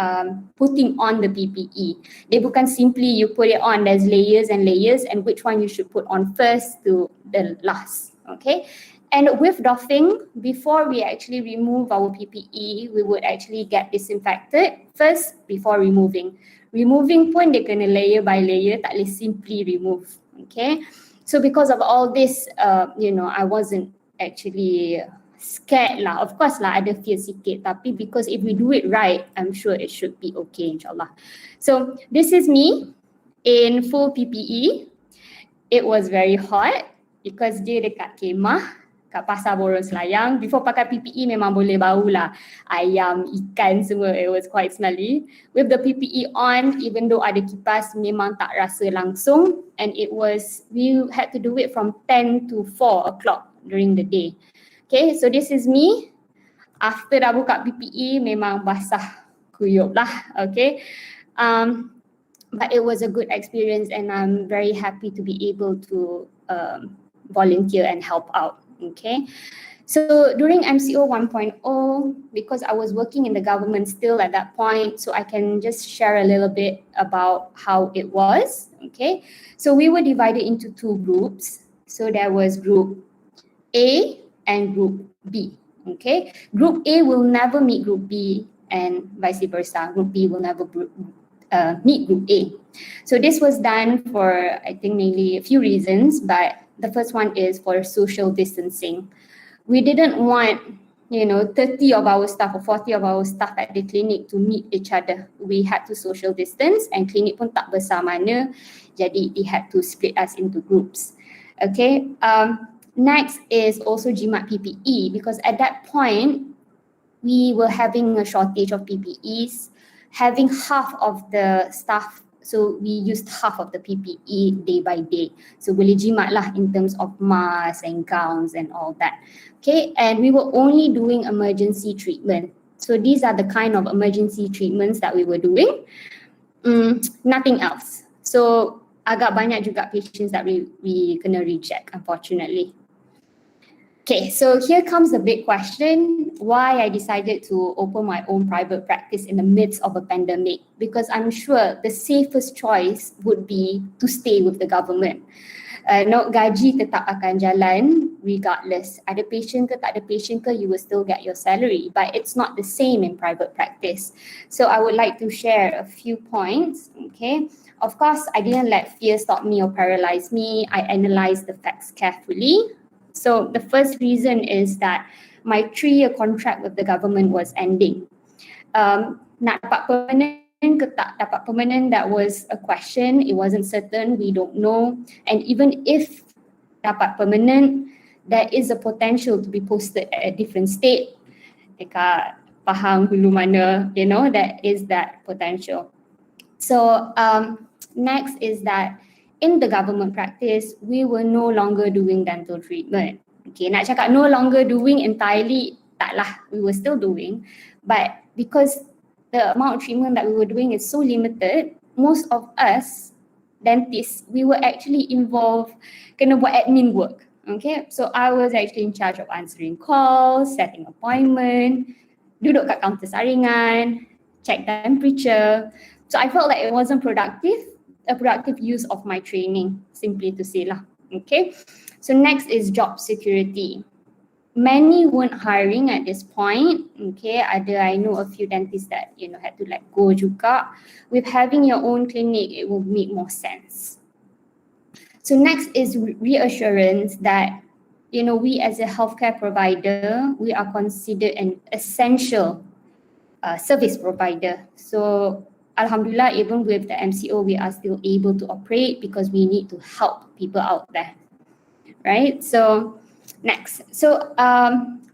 S6: putting on the PPE. They bukan simply you put it on, there's layers and layers and which one you should put on first to the last. Okay, and with doffing, before we actually remove our PPE, we would actually get disinfected first before removing. Removing pun dia kena layer by layer, tak boleh simply remove. Okay, so because of all this, I wasn't actually scared lah. Of course lah, ada fear sikit. Tapi because if we do it right, I'm sure it should be okay, insyaAllah. So this is me in full PPE. It was very hot because dia dekat kemah kat Pasar Borong Selayang. Before pakai PPE memang boleh bau lah. Ayam, ikan semua, it was quite smelly. With the PPE on, even though ada kipas, memang tak rasa langsung. And we had to do it from 10 to 4 o'clock during the day. Okay, so this is me. After dah buka PPE, memang basah kuyup lah. Okay. But it was a good experience and I'm very happy to be able to volunteer and help out. Okay, so during MCO 1.0, because I was working in the government still at that point, so I can just share a little bit about how it was. Okay, so we were divided into two groups. So there was group A and group B. Okay, group A will never meet group B and vice versa. Group B will never meet group A. So this was done for, I think, mainly a few reasons, but the first one is for social distancing. We didn't want, 30 of our staff or 40 of our staff at the clinic to meet each other. We had to social distance and clinic pun tak besar mana, jadi they had to split us into groups. Okay, next is also jimat PPE, because at that point we were having a shortage of PPEs, having half of the staff, so we used half of the PPE day by day. So boleh jimat lah in terms of masks and gowns and all that. Okay, and we were only doing emergency treatment. So these are the kind of emergency treatments that we were doing. Nothing else. So agak banyak juga patients that we kena reject, unfortunately. Okay, so here comes the big question, why I decided to open my own private practice in the midst of a pandemic. Because I'm sure the safest choice would be to stay with the government. Gaji tetap akan jalan regardless. Ada patient ke tak ada patient ke, you will still get your salary. But it's not the same in private practice. So I would like to share a few points, okay. Of course, I didn't let fear stop me or paralyze me. I analyzed the facts carefully. So the first reason is that my 3-year contract with the government was ending. Nak dapat permanent ke tak dapat permanent, that was a question. It wasn't certain, we don't know. And even if dapat permanent, there is a potential to be posted at a different state. Dekat Pahang, Hulu mana, there is that potential. So next is that in the government practice, we were no longer doing dental treatment. Okay, nak cakap no longer doing entirely, taklah, we were still doing. But because the amount of treatment that we were doing is so limited, most of us dentists, we were actually involved, kena buat admin work. Okay, so I was actually in charge of answering calls, setting appointment, duduk kat kaunter saringan, check temperature. So I felt like it wasn't productive. A productive use of my training, simply to say lah. Okay, so next is job security. Many weren't hiring at this point. Okay, I know a few dentists that had to let go juga. With having your own clinic, it will make more sense. So next is reassurance that we as a healthcare provider, we are considered an essential service provider. So Alhamdulillah, even with the MCO, we are still able to operate because we need to help people out there, right? So next,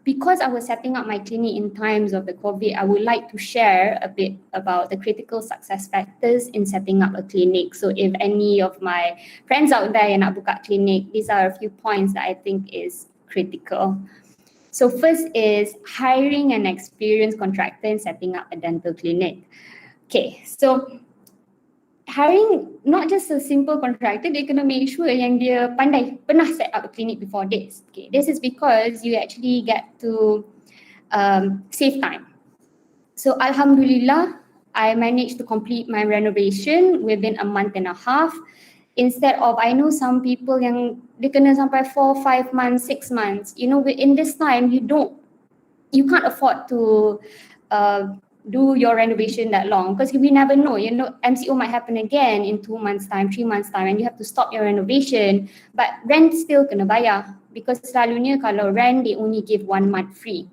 S6: because I was setting up my clinic in times of the COVID, I would like to share a bit about the critical success factors in setting up a clinic. So if any of my friends out there yang nak buka clinic, these are a few points that I think is critical. So first is hiring an experienced contractor and setting up a dental clinic. Okay, so hiring not just a simple contractor, dia kena make sure yang dia pandai, pernah set up a clinic before this. Okay, this is because you actually get to save time. So Alhamdulillah, I managed to complete my renovation within a month and a half. Instead of, I know some people yang dia kena sampai 4, 5 months, 6 months. In this time, you can't afford to do your renovation that long because we never know, MCO might happen again in 2 months time, 3 months time, and you have to stop your renovation, but rent still kena bayar because selalunya kalau rent they only give 1 month free.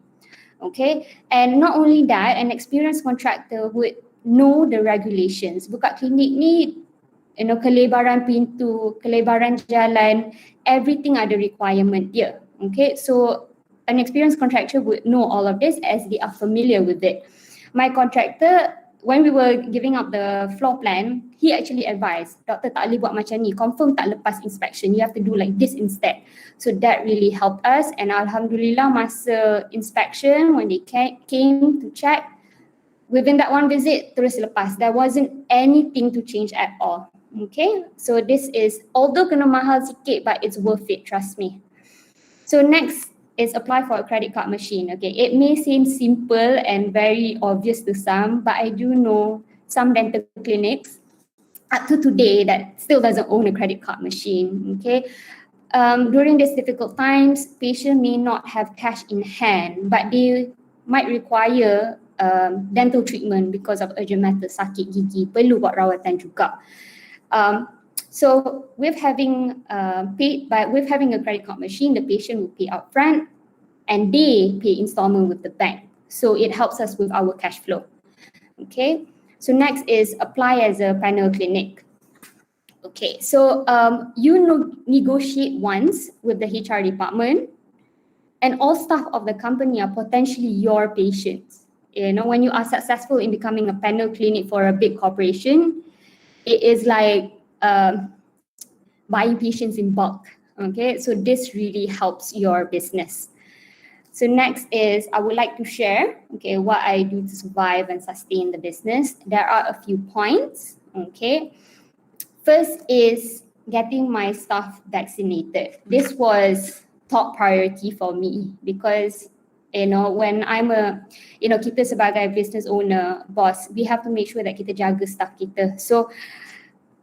S6: Okay, and not only that, an experienced contractor would know the regulations. Buka klinik ni, kelebaran pintu, kelebaran jalan, everything ada requirement dia. Okay, so an experienced contractor would know all of this as they are familiar with it. My contractor, when we were giving up the floor plan, he actually advised, doktor tak boleh buat macam ni, confirm tak lepas inspection, you have to do like this instead. So that really helped us, and Alhamdulillah masa inspection, when they came to check, within that one visit, terus lepas. There wasn't anything to change at all. Okay, so this is, although kena mahal sikit, but it's worth it, trust me. So next is apply for a credit card machine. Okay, it may seem simple and very obvious to some, but I do know some dental clinics up to today that still doesn't own a credit card machine. Okay, during these difficult times, patient may not have cash in hand, but they might require dental treatment because of urgent matter, sakit gigi, perlu buat rawatan juga. So with having a credit card machine, the patient will pay upfront and they pay installment with the bank. So it helps us with our cash flow. Okay, so next is apply as a panel clinic. Okay, so you negotiate once with the HR department, and all staff of the company are potentially your patients. You know, when you are successful in becoming a panel clinic for a big corporation, it is like buying patients in bulk. Okay, so this really helps your business. So next is I would like to share, okay, what I do to survive and sustain the business. There are a few points, okay. First is getting my staff vaccinated. This was top priority for me because, you know, when I'm a, you know, kita sebagai business owner, boss, we have to make sure that kita jaga staff kita. So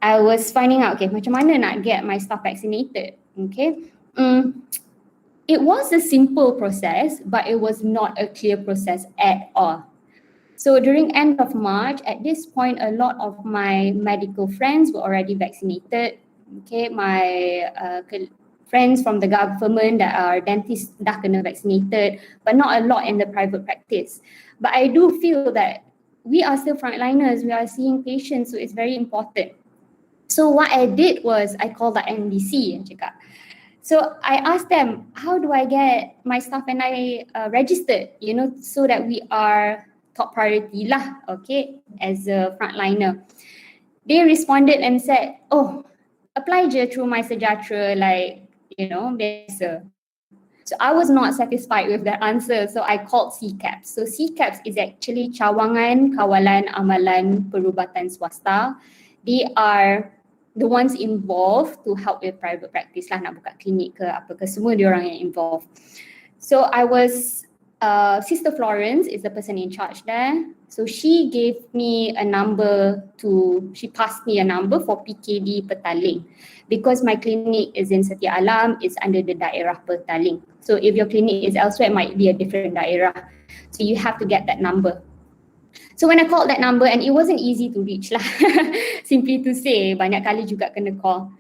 S6: I was finding out, okay, macam mana nak get my staff vaccinated, okay. It was a simple process, but it was not a clear process at all. So during end of March, at this point, a lot of my medical friends were already vaccinated. Okay, my friends from the government that are dentists dah kena vaccinated, but not a lot in the private practice. But I do feel that we are still frontliners, we are seeing patients, so it's very important. So what I did was I called the NDC and cakap. So I asked them, how do I get my staff and I registered, you know, so that we are top priority lah, okay, as a frontliner. They responded and said, oh, apply je through My Sejahtera, like, you know, biasa. So I was not satisfied with that answer, so I called CCAPS. So CCAPS is actually Cawangan Kawalan Amalan Perubatan Swasta. They are the ones involved to help with private practice lah, nak buka klinik ke apa ke, semua dia orang yang involved. So I was, Sister Florence is the person in charge there. So she gave me a number she passed me a number for PKD Petaling. Because my clinic is in Setia Alam, it's under the daerah Petaling. So if your clinic is elsewhere, it might be a different daerah. So you have to get that number. So when I called that number, and it wasn't easy to reach lah, simply to say, banyak kali juga kena call.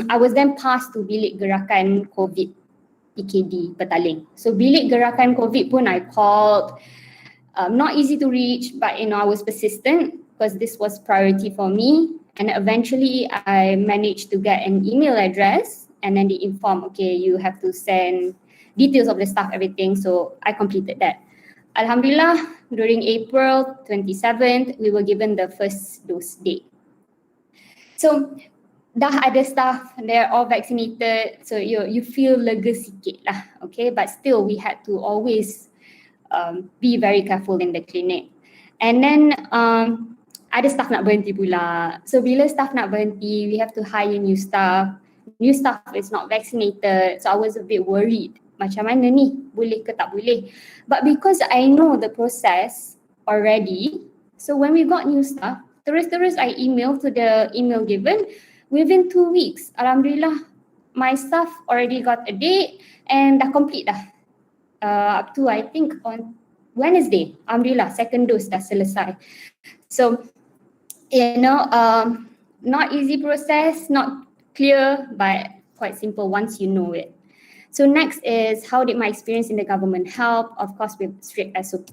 S6: I was then passed to Bilik Gerakan COVID PKD Petaling. So Bilik Gerakan COVID pun I called, not easy to reach, but you know, I was persistent because this was priority for me. And eventually I managed to get an email address, and then they informed, okay, you have to send details of the staff, everything. So I completed that. Alhamdulillah, during April 27th, we were given the first dose date. So dah ada staff, they're all vaccinated, so you feel lega sikit lah, okay? But still, we had to always be very careful in the clinic. And then ada staff nak berhenti pula. So bila staff nak berhenti, we have to hire new staff. New staff is not vaccinated, so I was a bit worried. Macam mana ni? Boleh ke tak boleh? But because I know the process already, so when we got new staff, terus I email to the email given. Within 2 weeks, Alhamdulillah, my staff already got a date and dah complete dah. Up to I think on Wednesday, Alhamdulillah, second dose dah selesai. So, you know, not easy process, not clear, but quite simple once you know it. So next is, how did my experience in the government help? Of course, with strict SOP,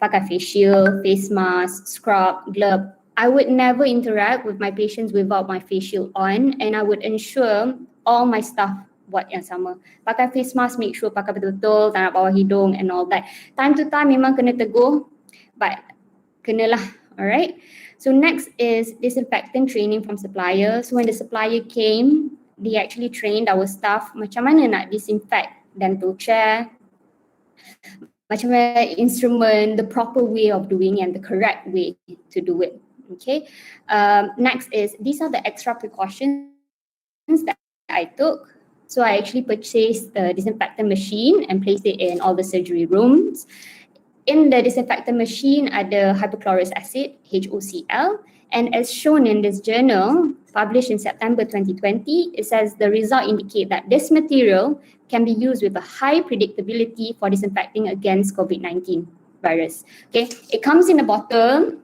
S6: pakai face shield, face mask, scrub, glove. I would never interact with my patients without my face shield on, and I would ensure all my staff buat yang sama. Pakai face mask, make sure pakai betul-betul, tak nak bawah hidung and all that. Time to time memang kena tegur, but kenalah, alright? So next is disinfectant training from suppliers. So when the supplier came, they actually trained our staff macam mana nak disinfect dental chair, macam mana instrument, the proper way of doing and the correct way to do it. Okay. Next is, these are the extra precautions that I took. So I actually purchased the disinfectant machine and placed it in all the surgery rooms. In the disinfectant machine ada hypochlorous acid, HOCl, and as shown in this journal, published in September 2020, it says the result indicate that this material can be used with a high predictability for disinfecting against COVID-19 virus. Okay, it comes in a bottle,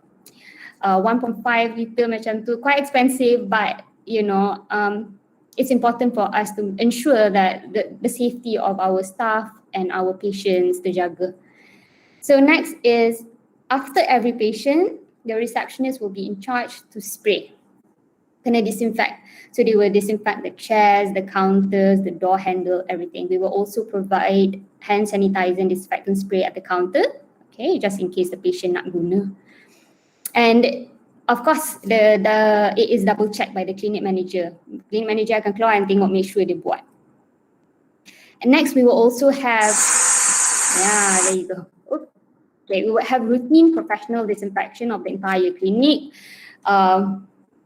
S6: 1.5 liter macam tu, quite expensive, but you know, it's important for us to ensure that the safety of our staff and our patients terjaga. So next is, after every patient, the receptionist will be in charge to spray. Kena disinfect. So they will disinfect the chairs, the counters, the door handle, everything. We will also provide hand sanitizer and disinfectant spray at the counter, okay, just in case the patient nak guna. And of course, it is double checked by the clinic manager. Clinic manager akan keluar and tengok, make sure dia buat. And next, we will also have, there you go. Okay, we will have routine professional disinfection of the entire clinic.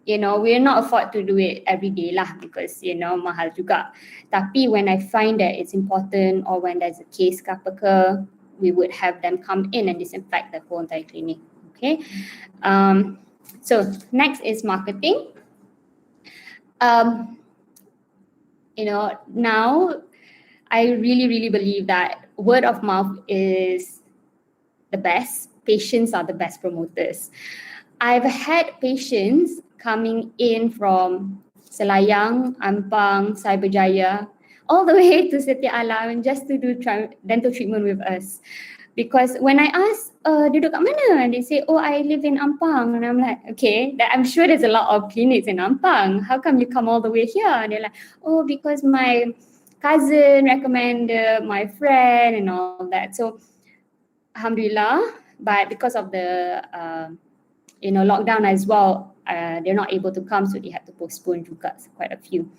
S6: You know, we are not afford to do it every day lah because, you know, mahal juga. Tapi when I find that it's important or when there's a case ke apa ke, we would have them come in and disinfect the whole entire clinic. Okay. So next is marketing. You know, now I really believe that word of mouth is the best. Patients are the best promoters. I've had patients coming in from Selayang, Ampang, Cyberjaya, all the way to Setia Alam just to do dental treatment with us. Because when I ask, duduk kat mana? And they say, oh, I live in Ampang. And I'm like, okay, I'm sure there's a lot of clinics in Ampang. How come you come all the way here? And they're like, oh, because my cousin recommended my friend and all that. So, alhamdulillah, but because of the, you know, lockdown as well, they're not able to come, so they had to postpone juga, quite a few.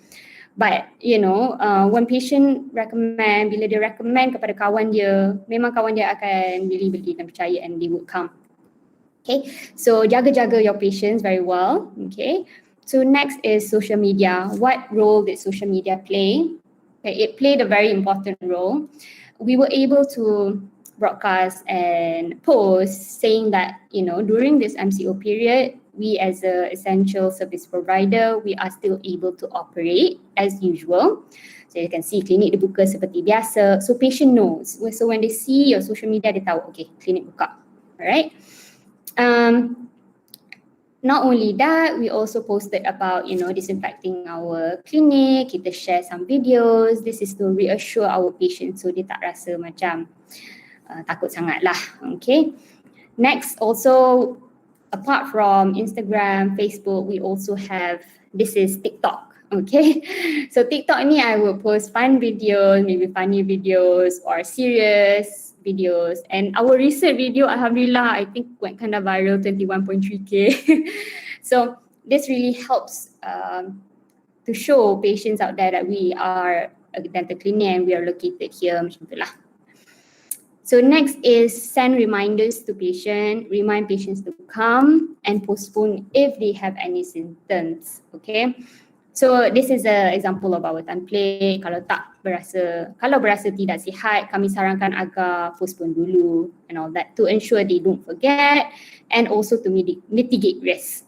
S6: But you know, when patient recommend, bila dia recommend kepada kawan dia, memang kawan dia akan beli dan percaya and they would come. Okay, so jaga your patients very well. Okay, so next is social media. What role did social media play? Okay, it played a very important role. We were able to broadcast and post saying that, you know, during this MCO period, we as an essential service provider, we are still able to operate as usual. So you can see klinik dibuka seperti biasa. So patient knows. So when they see your social media, they tahu, okay, klinik buka. Alright. Not only that, we also posted about, you know, disinfecting our clinic. Kita share some videos. This is to reassure our patients so dia tak rasa macam takut sangat lah. Okay. Next, also, apart from Instagram, Facebook, we also have, this is TikTok. Okay. So TikTok ni I will post fun videos, maybe funny videos or serious videos. And our recent video, alhamdulillah, I think went kind of viral, 21.3K. So this really helps to show patients out there that we are a dental clinic and we are located here, macam tu lah. So next is send reminders to patient, remind patients to come and postpone if they have any symptoms. Okay. So this is an example of our template. Kalau berasa tidak sihat, kami sarankan agar postpone dulu and all that to ensure they don't forget and also to mitigate risk.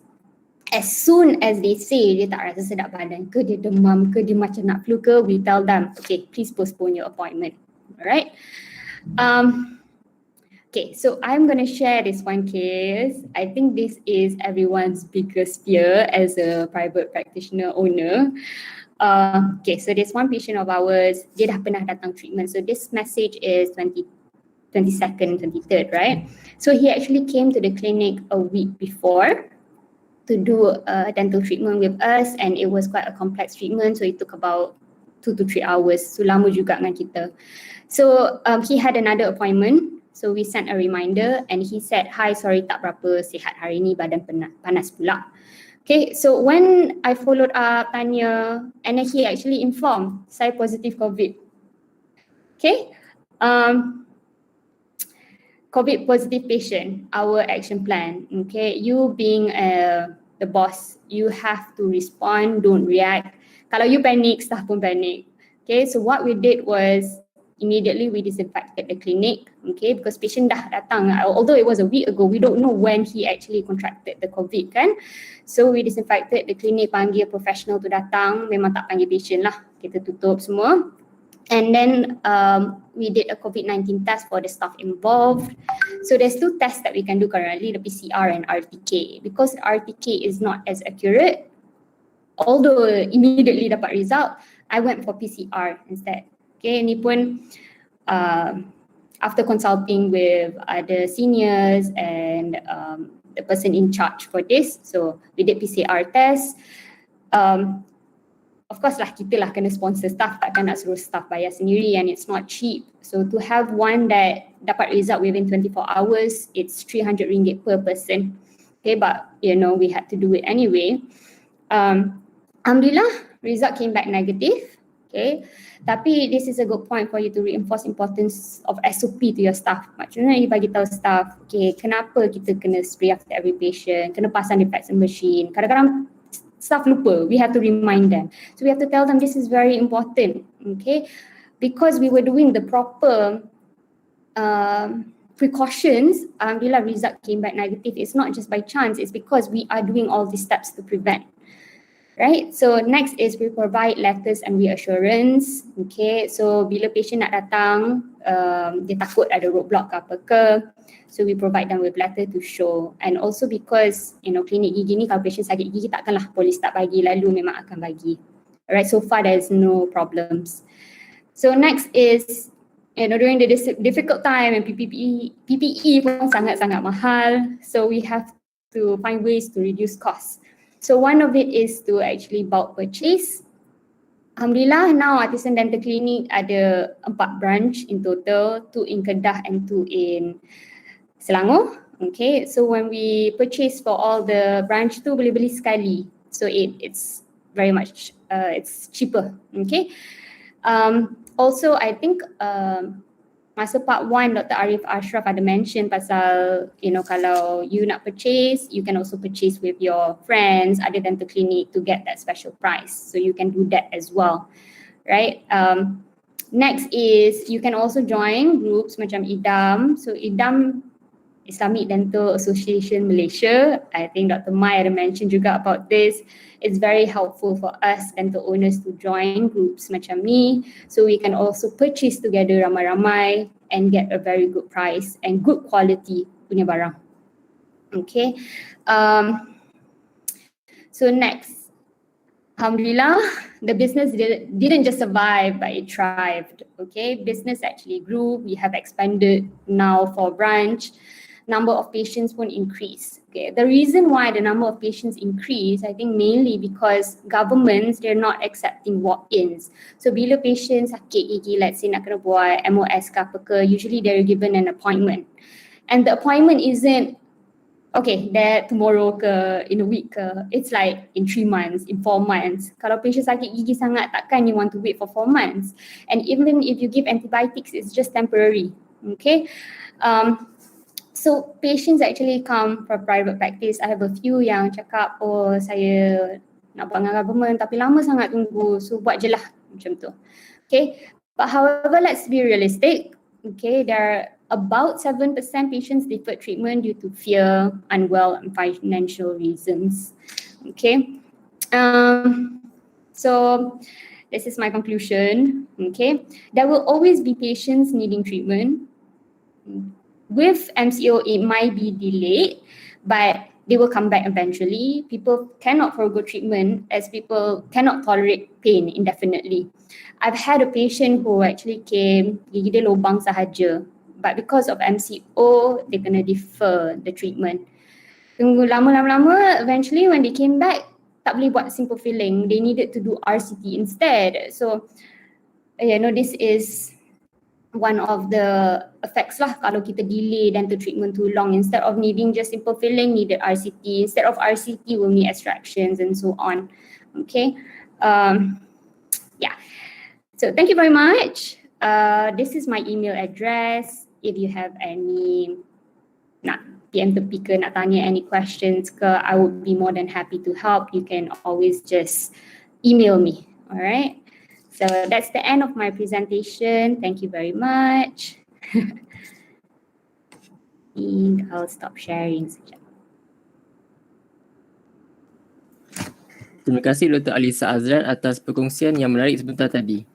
S6: As soon as they say dia tak rasa sedap badan ke, dia demam ke, dia macam nak flu ke, we tell them, okay, please postpone your appointment. Alright. Okay, so I'm going to share this one case. I think this is everyone's biggest fear as a private practitioner owner. Okay, so this one patient of ours, dia dah pernah datang treatment. So this message is 22nd, 23rd, right? So he actually came to the clinic a week before to do a dental treatment with us, and it was quite a complex treatment. So it took about 2 to 3 hours. So lama juga dengan kita. So he had another appointment. So we sent a reminder and he said, hi, sorry tak berapa sihat hari ni, badan panas pula. Okay, so when I followed up, tanya, and then he actually informed, saya positive COVID. Okay, COVID positive patient, our action plan. Okay, you being the boss, you have to respond, don't react. Kalau you panic, staff pun panic. Okay, so what we did was immediately we disinfected the clinic, okay, because patient dah datang. Although it was a week ago, we don't know when he actually contracted the COVID kan. So we disinfected the clinic, panggil professional tu datang, memang tak panggil patient lah, kita tutup semua. And then we did a COVID-19 test for the staff involved. So there's 2 tests that we can do currently, the PCR and RTK. Because RTK is not as accurate, although immediately dapat result, I went for PCR instead. Okay, ni pun after consulting with other seniors and the person in charge for this, so we did PCR test. Of course lah, kita lah kena sponsor staff, takkan nak suruh staff bayar sendiri, and it's not cheap. So to have one that dapat result within 24 hours, it's 300 ringgit per person. Okay, but you know, we had to do it anyway. Alhamdulillah, result came back negative. Okay, tapi this is a good point for you to reinforce importance of SOP to your staff. Macam mana you bagi tahu staff, okay, kenapa kita kena spray after every patient, kena pasang disinfection machine. Kadang-kadang staff lupa, we have to remind them. So we have to tell them this is very important, okay? Because we were doing the proper precautions, alhamdulillah result came back negative. It's not just by chance, it's because we are doing all these steps to prevent. Right, so next is we provide letters and reassurance. Okay, so bila patient nak datang, dia takut ada roadblock ke apa ke, so we provide them with letter to show. And also because you know klinik gigi ni kalau patient sakit gigi takkanlah polis tak bagi, lalu memang akan bagi. Alright, so far there is no problems. So next is you know during the difficult time and PPE pun sangat-sangat mahal, so we have to find ways to reduce costs. So one of it is to actually bulk purchase. Alhamdulillah, now Artisan Dental Clinic ada 4 branch in total, 2 in Kedah and 2 in Selangor. Okay, so when we purchase for all the branch tu boleh beli sekali. So it's very much, it's cheaper. Okay. Also, I think masa part 1 Dr. Arif Ashraf ada mention pasal you know kalau you nak purchase, you can also purchase with your friends other dental clinic to get that special price, so you can do that as well, right? Next is you can also join groups macam IDAM. So IDAM, Islamic Dental Association Malaysia, I think Dr. Mai ada mention juga about this. It's very helpful for us dental owners to join groups macam ni, so we can also purchase together ramai-ramai and get a very good price and good quality punya barang. Okay, so next, alhamdulillah, the business didn't just survive but it thrived. Okay, business actually grew. We have expanded now for branch. Number of patients pun increase. Okay, the reason why the number of patients increase, I think mainly because governments, they're not accepting walk-ins. So bila patient sakit gigi, let's say nak kena buat MOS ke apa ke, usually they're given an appointment. And the appointment isn't, okay, that tomorrow ke, in a week ke, it's like in 3 months, in 4 months. Kalau patient sakit gigi sangat, takkan you want to wait for 4 months. And even if you give antibiotics, it's just temporary. Okay. So patients actually come for private practice. I have a few yang cakap, oh saya nak buat dengan government tapi lama sangat tunggu, so buat je lah macam tu. Okay, but however, let's be realistic. Okay, there are about 7% patients deferred treatment due to fear, unwell and financial reasons. Okay, so this is my conclusion. Okay, there will always be patients needing treatment. With MCO, it might be delayed, but they will come back eventually. People cannot forgo treatment as people cannot tolerate pain indefinitely. I've had a patient who actually came, gigi dia lubang sahaja, but because of MCO, they kena defer the treatment. Tunggu lama-lama, eventually when they came back, tak boleh buat simple filling. They needed to do RCT instead. So, you know, this is one of the effects lah kalau kita delay dental treatment too long. Instead of needing just simple filling, needed RCT. Instead of RCT, we'll need extractions and so on. Okay, yeah. So thank you very much. This is my email address. If you have any nak PM tepi ke, nak tanya any questions ke, I would be more than happy to help. You can always just email me. All right. So that's the end of my presentation. Thank you very much. I'll stop sharing sekejap.
S1: Terima kasih Dr. Alisa Azran atas perkongsian yang menarik sebentar tadi.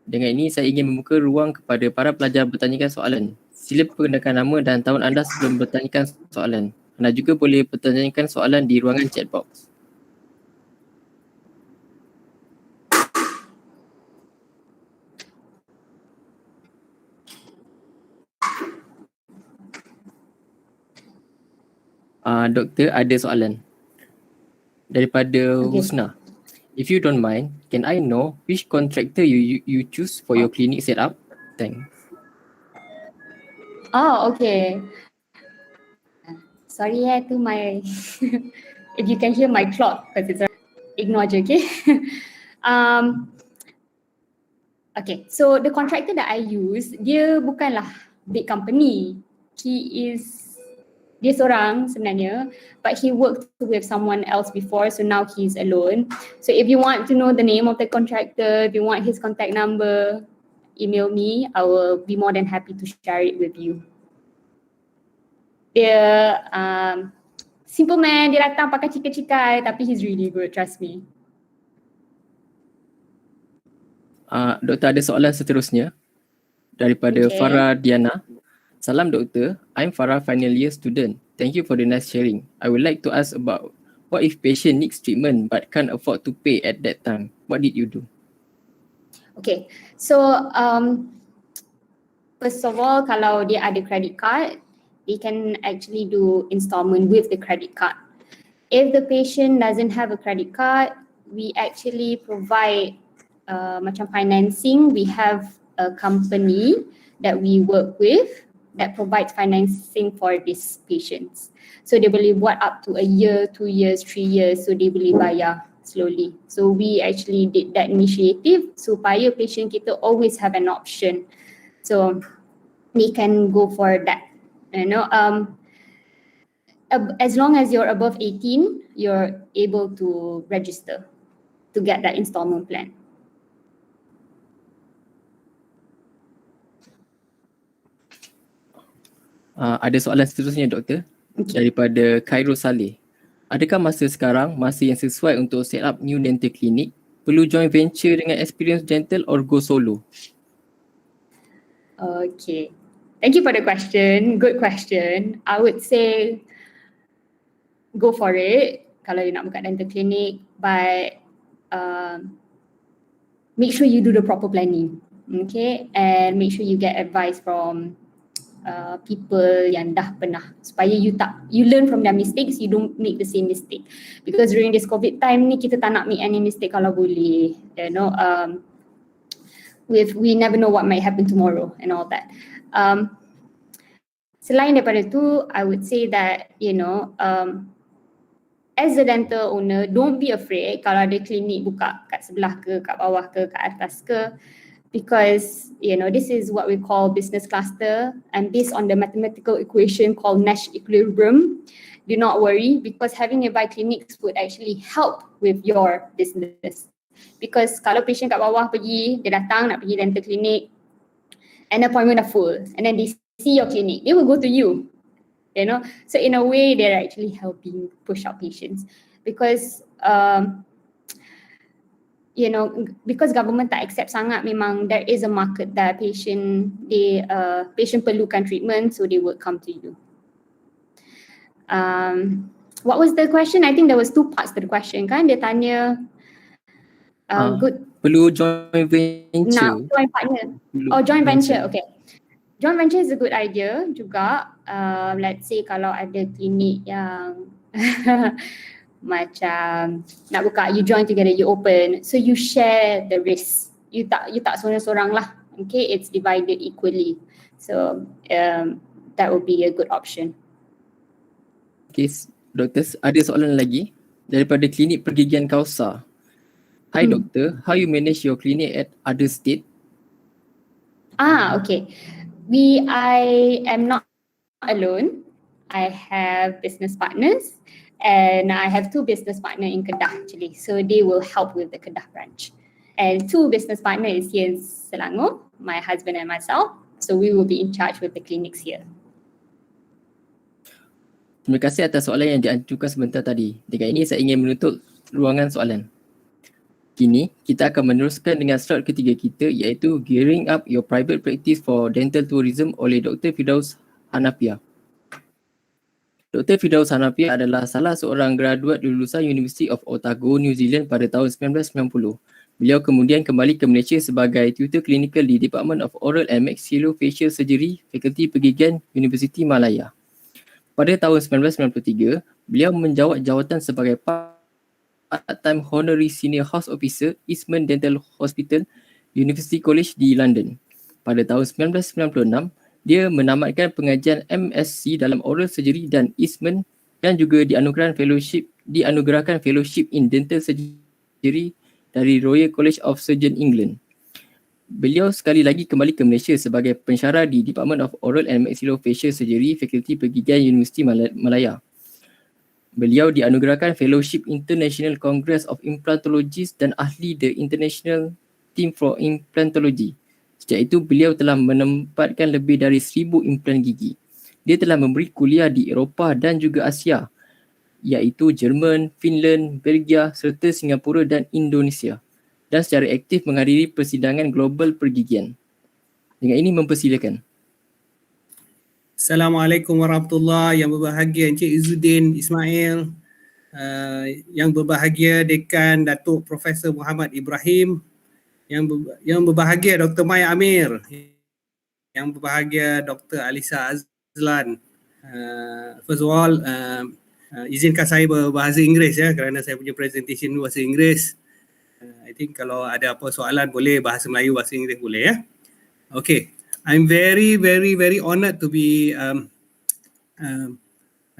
S1: Dengan ini saya ingin membuka ruang kepada para pelajar bertanyakan soalan. Sila perkenalkan nama dan tahun anda sebelum bertanyakan soalan. Anda juga boleh bertanyakan soalan di ruangan chat box. Doktor ada soalan daripada
S6: Okay.
S1: Husna. If you don't mind, can I know which contractor you choose for your clinic setup? Thanks.
S6: Oh, okay. Sorry to my if you can hear my clock because it's ignore je, okay? Okay, so the contractor that I use, dia bukanlah big company. Dia seorang sebenarnya, but he worked with someone else before, so now he's alone. So if you want to know the name of the contractor, if you want his contact number, email me. I will be more than happy to share it with you. Dia simple man, dia datang pakai cikai-cikai, tapi he's really good, trust me.
S1: Doktor ada soalan seterusnya daripada
S6: Okay.
S1: Farah Diana. Salam doktor, I'm Farah final year student. Thank you for the nice sharing. I would like to ask about what if patient needs treatment but can't afford to pay at that time? What did you do?
S6: Okay, so first of all, kalau dia ada credit card, they can actually do installment with the credit card. If the patient doesn't have a credit card, we actually provide macam financing. We have a company that we work with that provides financing for these patients. So dia boleh buat up to a year, 2 years, 3 years, so dia boleh bayar slowly. So we actually did that initiative supaya patient kita always have an option. So we can go for that. You know, as long as you're above 18, you're able to register to get that installment plan.
S1: Ada soalan seterusnya doktor daripada Khairul Saleh. Adakah masa sekarang masa yang sesuai untuk set up new dental clinic? Perlu joint venture dengan experience dental or go solo?
S6: Okay. Thank you for the question. Good question. I would say go for it kalau you nak buka dental clinic, but make sure you do the proper planning. Okay, and make sure you get advice from people yang dah pernah, supaya you learn from their mistakes, you don't make the same mistake. Because during this COVID time ni kita tak nak make any mistake kalau boleh, you know, we never know what might happen tomorrow and all that. Selain daripada tu, I would say that, you know, as a dental owner, don't be afraid kalau ada klinik buka kat sebelah ke, kat bawah ke, kat atas ke, because, you know, this is what we call business cluster, and based on the mathematical equation called Nash equilibrium, do not worry, because having nearby clinics would actually help with your business. Because kalau patient kat bawah pergi, dia datang nak pergi dental clinic, and appointment are full, and then they see your clinic, they will go to you. You know, so in a way they're actually helping push out patients, because you know, because government tak accept sangat, memang there is a market that patient perlukan treatment, so they would come to you. What was the question? I think there was 2 parts to the question kan. Dia tanya good.
S1: Perlu joint venture.
S6: Nah, joint partner. Joint venture. Okay. Joint venture is a good idea juga. Let's say kalau ada klinik yang macam nak buka, you join together, you open, so you share the risk. You tak seorang-seorang lah. Okay, it's divided equally. So that would be a good option.
S1: Okay, doktor, ada soalan lagi daripada klinik pergigian Kausa. Hi doktor, how you manage your clinic at other state?
S6: Okay. I am not alone. I have business partners. And I have 2 business partners in Kedah actually. So they will help with the Kedah branch. And 2 business partners is here in Selangor, my husband and myself. So we will be in charge with the clinics here.
S1: Terima kasih atas soalan yang diajukan sebentar tadi. Dengan ini saya ingin menutup ruangan soalan. Kini kita akan meneruskan dengan slot ketiga kita, iaitu Gearing Up Your Private Practice for Dental Tourism oleh Dr. Firdaus Hanafiah. Dr. Firdaus Hanafiah adalah salah seorang graduat lulusan University of Otago, New Zealand pada tahun 1990. Beliau kemudian kembali ke Malaysia sebagai tutor klinikal di Department of Oral and Maxillofacial Surgery, Fakulti Pergigian Universiti Malaya. Pada tahun 1993, beliau menjawat jawatan sebagai part-time honorary senior house officer Eastman Dental Hospital, University College di London. Pada tahun 1996, dia menamatkan pengajian MSc dalam oral surgery dan Eastman dan juga dianugerahkan fellowship in dental surgery dari Royal College of Surgeons England. Beliau sekali lagi kembali ke Malaysia sebagai pensyarah di Department of Oral and Maxillofacial Surgery, Fakulti Pergigian Universiti Malaya. Beliau dianugerahkan Fellowship International Congress of Implantologists dan ahli The International Team for Implantology. Sejak itu, beliau telah menempatkan lebih dari 1,000 implan gigi. Dia telah memberi kuliah di Eropah dan juga Asia, iaitu Jerman, Finland, Belgia serta Singapura dan Indonesia, dan secara aktif menghadiri persidangan global pergigian. Dengan ini mempersilakan.
S5: Assalamualaikum warahmatullahi, yang berbahagia Encik Izzuddin Ismail, yang berbahagia Dekan Datuk Profesor Muhammad Ibrahim, yang berbahagia Dr. Maya Amir, yang berbahagia Dr. Alisa Azlan. First of all, izinkan saya berbahasa Inggeris ya, kerana saya punya presentation bahasa Inggeris. I think kalau ada apa soalan boleh bahasa Melayu, bahasa Inggeris boleh ya. Okay, I'm very honored to be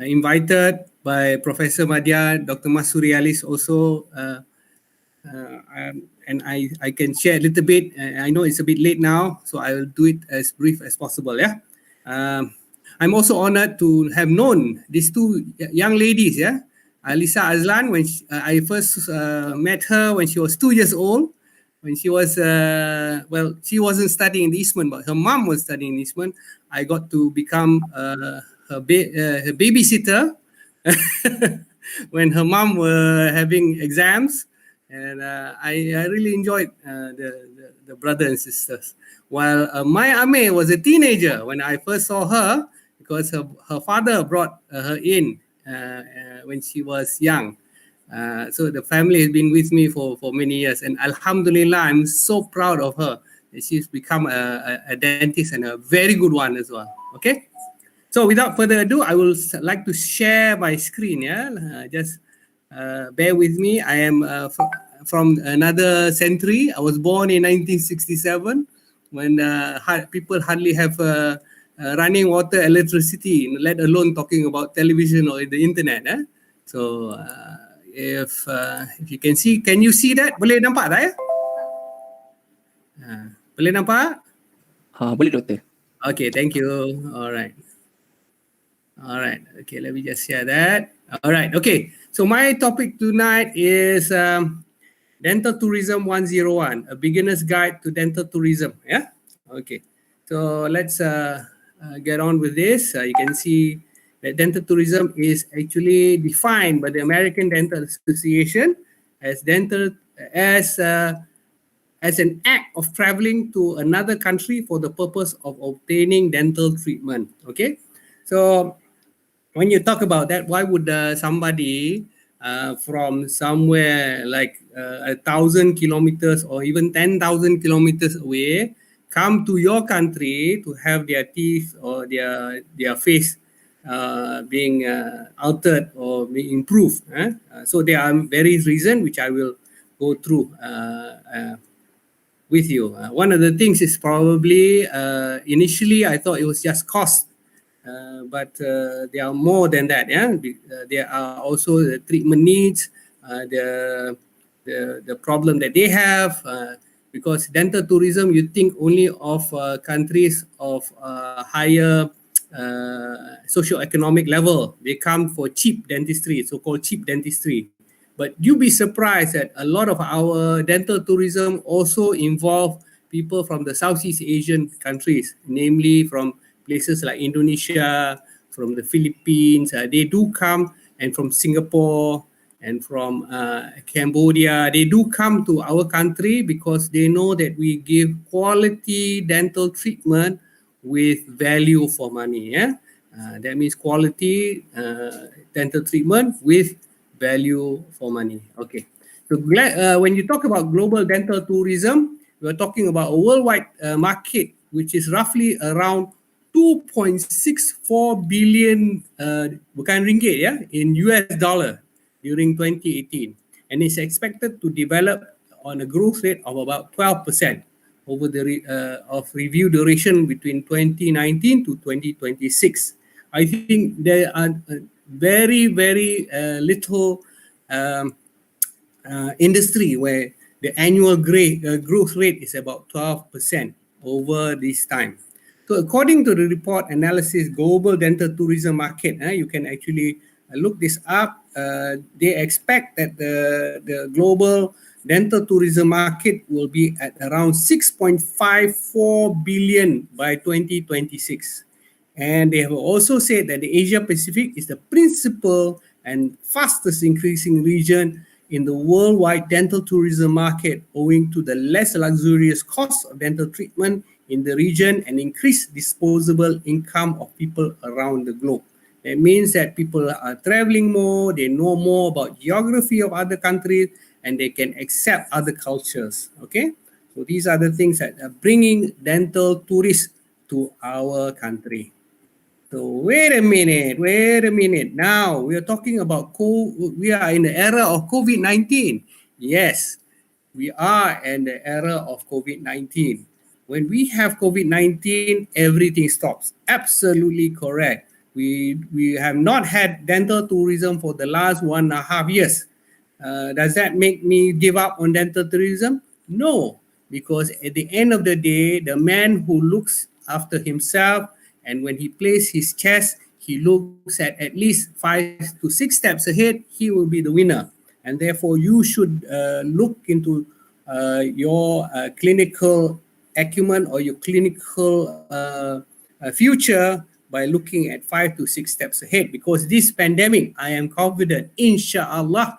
S5: invited by Professor Madya, Dr. Mas Suryalis also, and I can share a little bit. I know it's a bit late now, so I will do it as brief as possible. Yeah, I'm also honored to have known these two young ladies. Yeah, Alisa Azlan, when I first met her when she was 2 years old, when she was, she wasn't studying in Eastman, but her mom was studying in Eastman. I got to become her babysitter when her mom were having exams, and I really enjoyed the brothers and sisters. While Maya Ame was a teenager when I first saw her, because her father brought her in when she was young. So the family has been with me for many years, and Alhamdulillah, I'm so proud of her. She's become a dentist and a very good one as well. Okay, so without further ado, I will like to share my screen. Yeah, just bear with me. I am from another century. I was born in 1967 when people hardly have running water, electricity, let alone talking about television or the internet. So if you can you see that? Boleh nampak tak ya? Boleh nampak?
S1: Boleh doktor.
S5: Okay, thank you. All right. Okay, let me just share that. All right, okay. So my topic tonight is Dental Tourism 101, a beginner's guide to dental tourism. Yeah. Okay. So let's get on with this. You can see that dental tourism is actually defined by the American Dental Association as as an act of traveling to another country for the purpose of obtaining dental treatment. Okay, so when you talk about that, why would somebody from somewhere like 1,000 kilometers or even 10,000 kilometers away come to your country to have their teeth or their face being altered or being improved? So there are various reasons which I will go through with you. One of the things is probably initially I thought it was just cost, but there are more than that. Yeah, there are also the treatment needs, the problem that they have. Because dental tourism, you think only of countries of higher socio-economic level. They come for cheap dentistry, so-called cheap dentistry. But you'll be surprised that a lot of our dental tourism also involve people from the Southeast Asian countries, namely from places like Indonesia, from the Philippines. They do come, and from Singapore and from Cambodia. They do come to our country because they know that we give quality dental treatment with value for money. Yeah, that means quality dental treatment with value for money. Okay, so when you talk about global dental tourism, we're talking about a worldwide market which is roughly around 2.64 billion bukan ringgit ya, in US dollar during 2018, and is expected to develop on a growth rate of about 12% over the of review duration between 2019 to 2026. I think there are very little industry where the annual growth rate is about 12% over this time. So according to the report analysis global dental tourism market, you can actually look this up. They expect that the global dental tourism market will be at around 6.54 billion by 2026. And they have also said that the Asia Pacific is the principal and fastest increasing region in the worldwide dental tourism market, owing to the less luxurious cost of dental treatment in the region and increased disposable income of people around the globe. That means that people are traveling more, they know more about geography of other countries, and they can accept other cultures. Okay, so these are the things that are bringing dental tourists to our country. So wait a minute. Now we are talking about we are in the era of COVID-19. Yes, we are in the era of COVID-19. When we have COVID-19, everything stops. Absolutely correct. We have not had dental tourism for the last 1.5 years. Does that make me give up on dental tourism? No, because at the end of the day, the man who looks after himself, and when he plays his chess, he looks at least 5 to 6 steps ahead, he will be the winner. And therefore, you should look into your clinical acumen or your clinical future by looking at 5 to 6 steps ahead. Because this pandemic, I am confident, inshallah,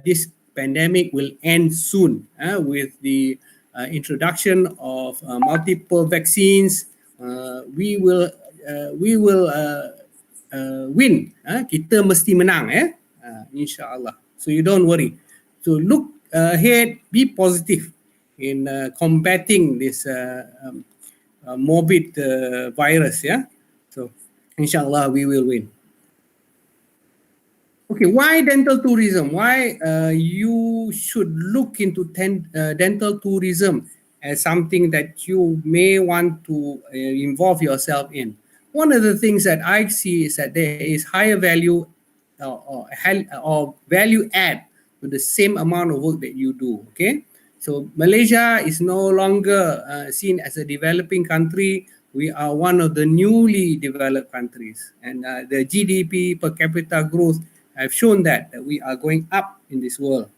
S5: this pandemic will end soon with the introduction of multiple vaccines. We will win. Kita mesti menang, inshallah. So you don't worry. So look ahead, be positive in combating this morbid virus. So inshallah we will win. Okay, why dental tourism? Why you should look into dental tourism as something that you may want to involve yourself in? One of the things that I see is that there is higher value or value add to the same amount of work that you do. Okay, so Malaysia is no longer seen as a developing country. We are one of the newly developed countries, and the GDP per capita growth have shown that we are going up in this world.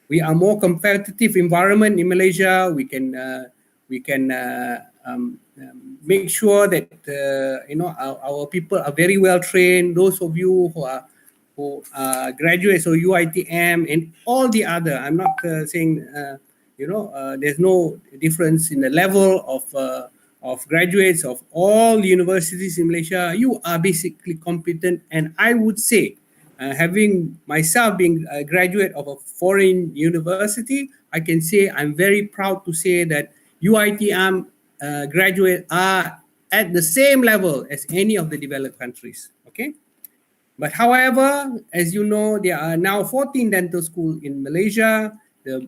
S5: We are more competitive environment in Malaysia. We can make sure that our people are very well trained. Those of you who are graduates of UiTM and all the other, I'm not saying there's no difference in the level of graduates of all universities in Malaysia. You are basically competent, and I would say, having myself been a graduate of a foreign university, I can say I'm very proud to say that UiTM graduates are at the same level as any of the developed countries. Okay, but however, as you know, there are now 14 dental schools in Malaysia. The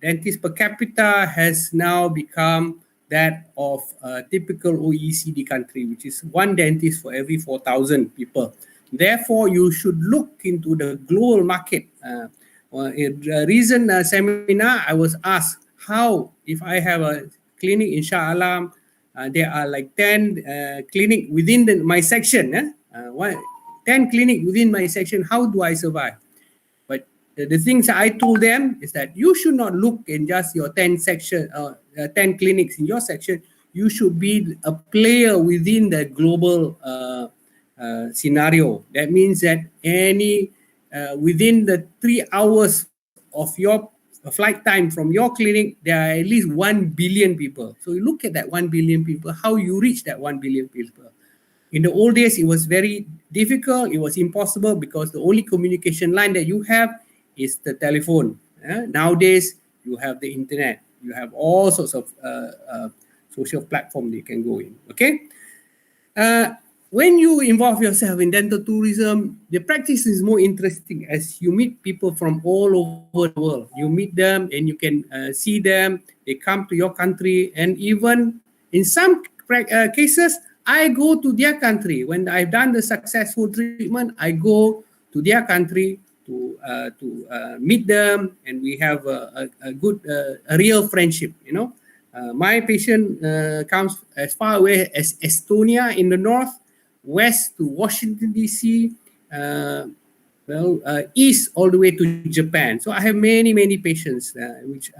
S5: dentist per capita has now become that of a typical OECD country, which is one dentist for every 4,000 people. Therefore, you should look into the global market. In a recent seminar, I was asked how, if I have a clinic in Shah Alam, there are like 10 clinic within my section. 10 clinic within my section, how do I survive? But the things I told them is that you should not look in just your 10 clinics in your section. You should be a player within the global scenario. That means that within the 3 hours of your flight time from your clinic, there are at least 1 billion people. So you look at that 1 billion people, how you reach that 1 billion people. In the old days, it was very difficult. It was impossible because the only communication line that you have is the telephone. Nowadays, you have the internet. You have all sorts of social platforms you can go in. Okay. When you involve yourself in dental tourism, the practice is more interesting as you meet people from all over the world. You meet them and you can see them. They come to your country, and even in some cases, I go to their country. When I've done the successful treatment, I go to their country to meet them, and we have a good, a real friendship. My patient comes as far away as Estonia in the north, west to Washington DC, east all the way to Japan. So I have many patients which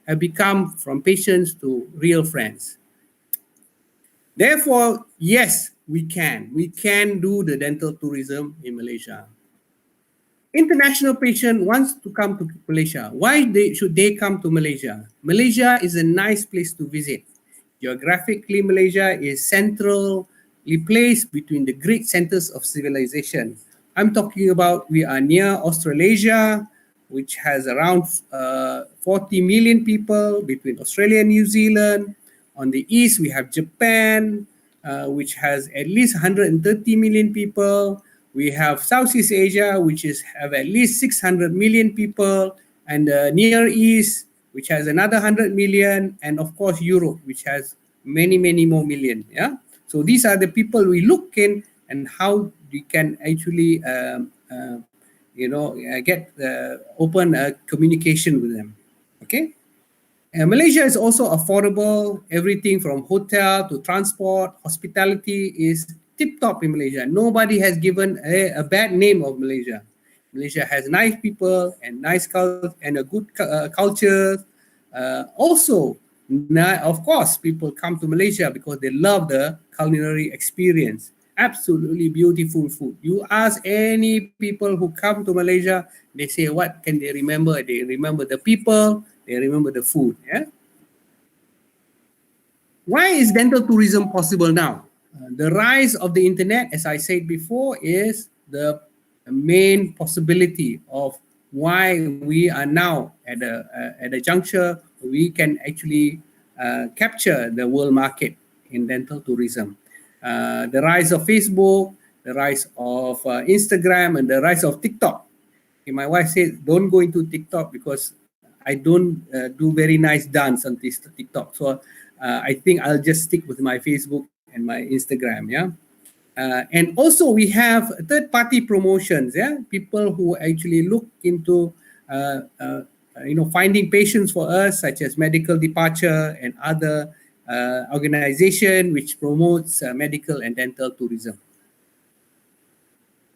S5: have become from patients to real friends. Therefore, yes, we can do the dental tourism in Malaysia. International patient wants to come to Malaysia. Why should they come to Malaysia? Malaysia is a nice place to visit. Geographically, Malaysia is centrally placed between the great centers of civilization. I'm talking about we are near Australasia, which has around 40 million people between Australia and New Zealand. On the east, we have Japan, which has at least 130 million people. We have Southeast Asia, which have at least 600 million people, and the Near East, which has another 100 million, and of course Europe, which has many more million. Yeah. So these are the people we look in, and how we can actually, get open communication with them. Okay. Malaysia is also affordable. Everything from hotel to transport, hospitality is tip-top in Malaysia. Nobody has given a bad name of Malaysia. Malaysia has nice people and nice and a good culture. Also, of course, people come to Malaysia because they love the culinary experience. Absolutely beautiful food. You ask any people who come to Malaysia, they say, what can they remember? They remember the people, they remember the food. Yeah. Why is dental tourism possible now? The rise of the internet, as I said before, is the main possibility of why we are now at a juncture where we can actually capture the world market in dental tourism. The rise of Facebook, the rise of Instagram, and the rise of TikTok. Okay, my wife said, don't go into TikTok because I don't do very nice dance on this TikTok. So I think I'll just stick with my Facebook and my Instagram. Yeah. And also we have third-party promotions. Yeah, people who actually look into finding patients for us, such as Medical Departure and other organization which promotes medical and dental tourism.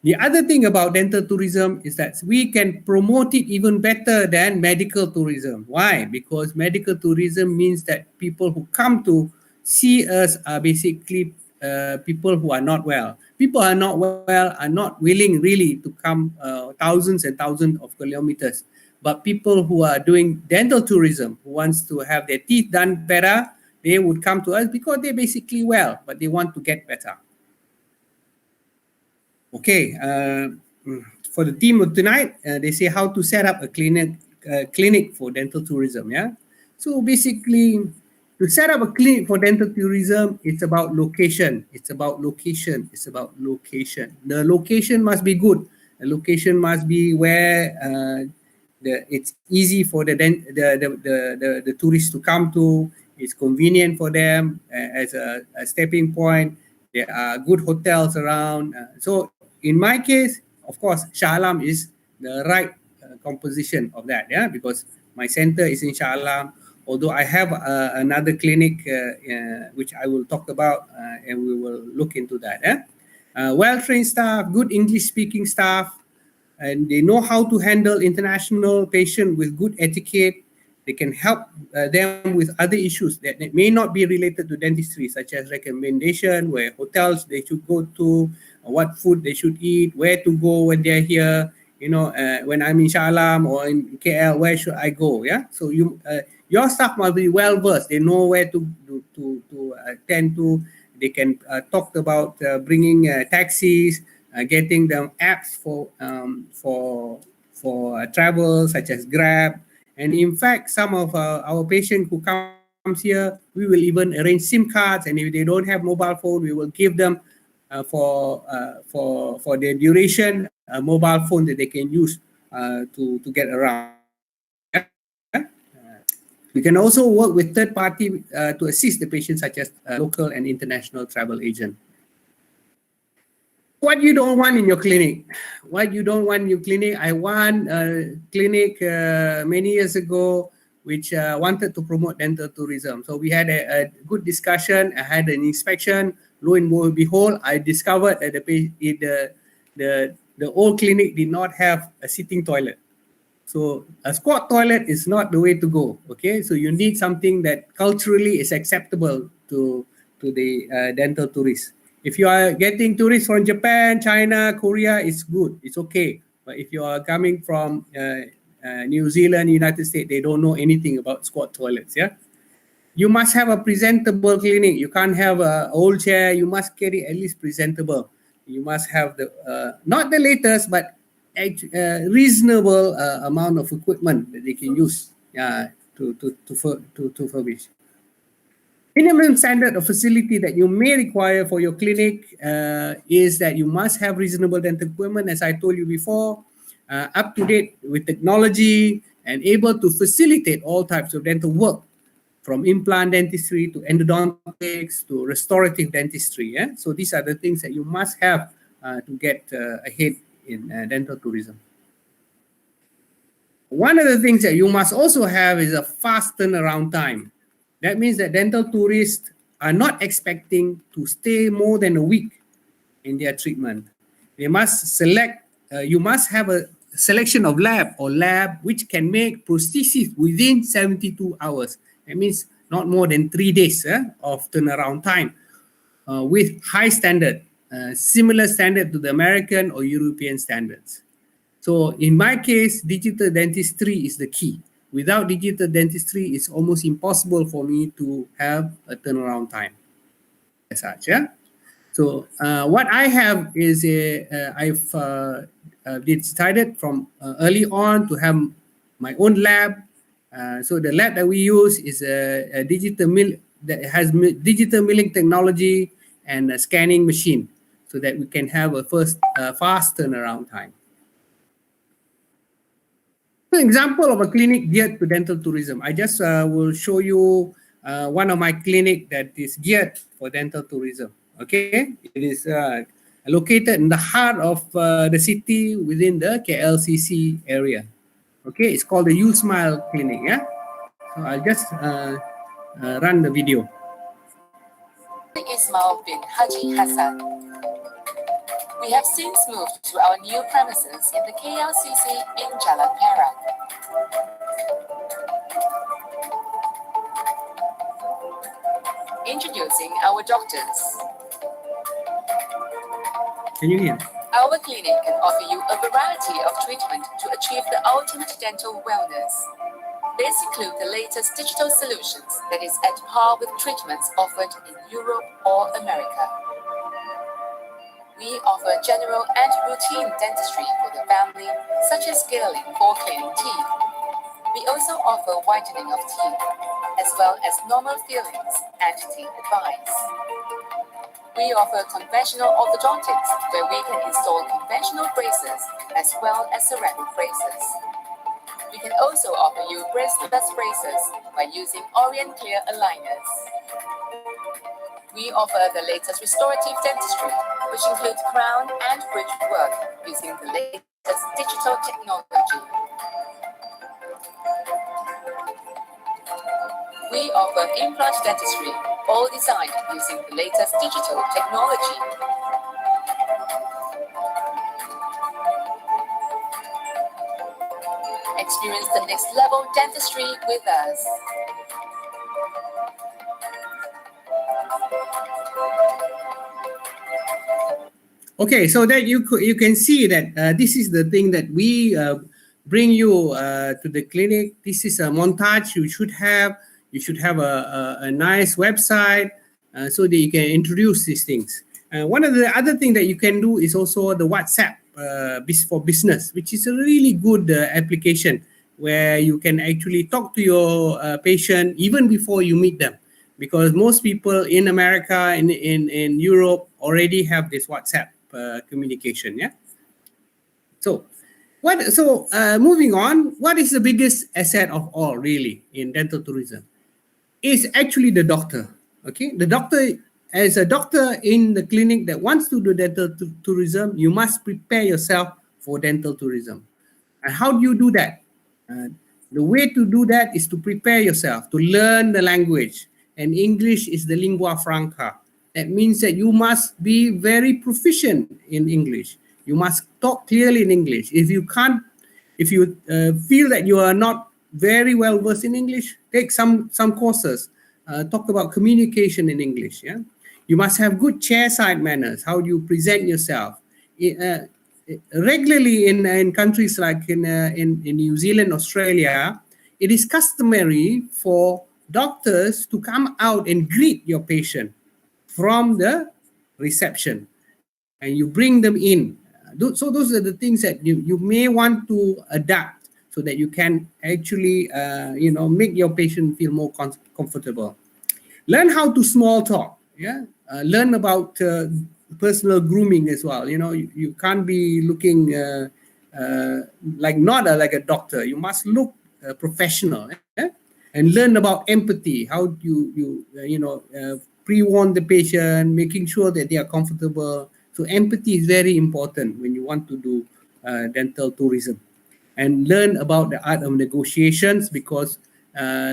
S5: The other thing about dental tourism is that we can promote it even better than medical tourism. Why? Because medical tourism means that people who come to see us are basically people who are not well. People who are not well are not willing really to come thousands and thousands of kilometers. But people who are doing dental tourism, who wants to have their teeth done better, they would come to us because they're basically well, but they want to get better. Okay, for the theme of tonight, they say how to set up a clinic for dental tourism. Yeah, so basically, to set up a clinic for dental tourism, it's about location. It's about location. It's about location. The location must be good. The location must be where it's easy for the tourists to come to. It's convenient for them as a stepping point. There are good hotels around. So in my case, of course, Shah Alam is the right composition of that, yeah, because my center is in Shah Alam. Although I have another clinic which I will talk about and we will look into that. Well-trained staff, good English-speaking staff, and they know how to handle international patients with good etiquette. They can help them with other issues that may not be related to dentistry, such as recommendation, where hotels they should go to, what food they should eat, where to go when they're here. When I'm in Shah Alam or in KL, where should I go? Yeah. So your staff must be well versed. They know where to attend to. They can talk about bringing taxis, getting them apps for travel, such as Grab. And in fact, some of our patients who comes here, we will even arrange SIM cards. And if they don't have mobile phone, we will give them for their duration, a mobile phone that they can use to get around. We can also work with third party to assist the patient, such as local and international travel agent. What you don't want in your clinic? What you don't want in your clinic? I want a clinic many years ago which wanted to promote dental tourism. So we had a good discussion. I had an inspection. Lo and behold, I discovered that the old clinic did not have a sitting toilet. So a squat toilet is not the way to go. Okay, so you need something that culturally is acceptable to the dental tourists. If you are getting tourists from Japan, China, Korea, it's good. It's okay. But if you are coming from New Zealand, United States, they don't know anything about squat toilets. Yeah, you must have a presentable clinic. You can't have an old chair. You must get it at least presentable. You must have the not the latest, but reasonable amount of equipment that they can use to furbish. Minimum standard of facility that you may require for your clinic is that you must have reasonable dental equipment, as I told you before, up to date with technology and able to facilitate all types of dental work, from implant dentistry to endodontics to restorative dentistry. Yeah? So these are the things that you must have to get ahead in dental tourism. One of the things that you must also have is a fast turnaround time. That means that dental tourists are not expecting to stay more than a week in their treatment. They must select, you must have a selection of lab which can make prosthesis within 72 hours. That means not more than 3 days of turnaround time with high standard, similar standard to the American or European standards. So in my case, digital dentistry is the key. Without digital dentistry, it's almost impossible for me to have a turnaround time as such. Yeah. So what I have is I've decided from early on to have my own lab. So the lab that we use is a digital mill that has digital milling technology and a scanning machine, so that we can have a fast turnaround time. An example of a clinic geared to dental tourism. I just will show you one of my clinic that is geared for dental tourism. Okay, it is located in the heart of the city within the KLCC area. Okay, it's called the U Smile Clinic. Yeah, so I'll just run the video.
S7: Ismail bin Haji Hassan. We have since moved to our new premises in the KLCC in Jalan Perak. Introducing our doctors.
S5: Can you hear?
S7: Our clinic can offer you a variety of treatment to achieve the ultimate dental wellness. These include the latest digital solutions that is at par with treatments offered in Europe or America. We offer general and routine dentistry for the family, such as scaling or cleaning teeth. We also offer whitening of teeth, as well as normal fillings and teeth advice. We offer conventional orthodontics, where we can install conventional braces as well as ceramic braces. We can also offer you braceless braces by using Orient Clear aligners. We offer the latest restorative dentistry, which includes crown and bridge work using the latest digital technology. We offer implant dentistry, all designed using the latest digital technology. Experience the next level dentistry with us.
S5: Okay, so that you can see that this is the thing that we bring you to the clinic. This is a montage you should have. You should have a nice website so that you can introduce these things. One of the other things that you can do is also the WhatsApp for business, which is a really good application where you can actually talk to your patient even before you meet them. because most people in America, in Europe already have this WhatsApp communication. Yeah. So moving on, what is the biggest asset of all really in dental tourism? Is actually the doctor. Okay, the doctor, as a doctor in the clinic that wants to do dental tourism, you must prepare yourself for dental tourism. And how do you do that? The way to do that is to prepare yourself to learn the language, and English is the lingua franca. That means that you must be very proficient in English. You must talk clearly in English. If you can't, if you feel that you are not very well versed in English, take some courses. Talk about communication in English. Yeah, you must have good chairside manners. How do you present yourself? Regularly in countries like in New Zealand, Australia, it is customary for doctors to come out and greet your patient from the reception, and you bring them in. So those are the things that you may want to adapt so that you can actually make your patient feel more comfortable. Learn how to small talk. Yeah, learn about personal grooming as well. You can't be looking like like a doctor. You must look professional. And learn about empathy. How you pre-warn the patient, making sure that they are comfortable. So empathy is very important when you want to do dental tourism. And learn about the art of negotiations, because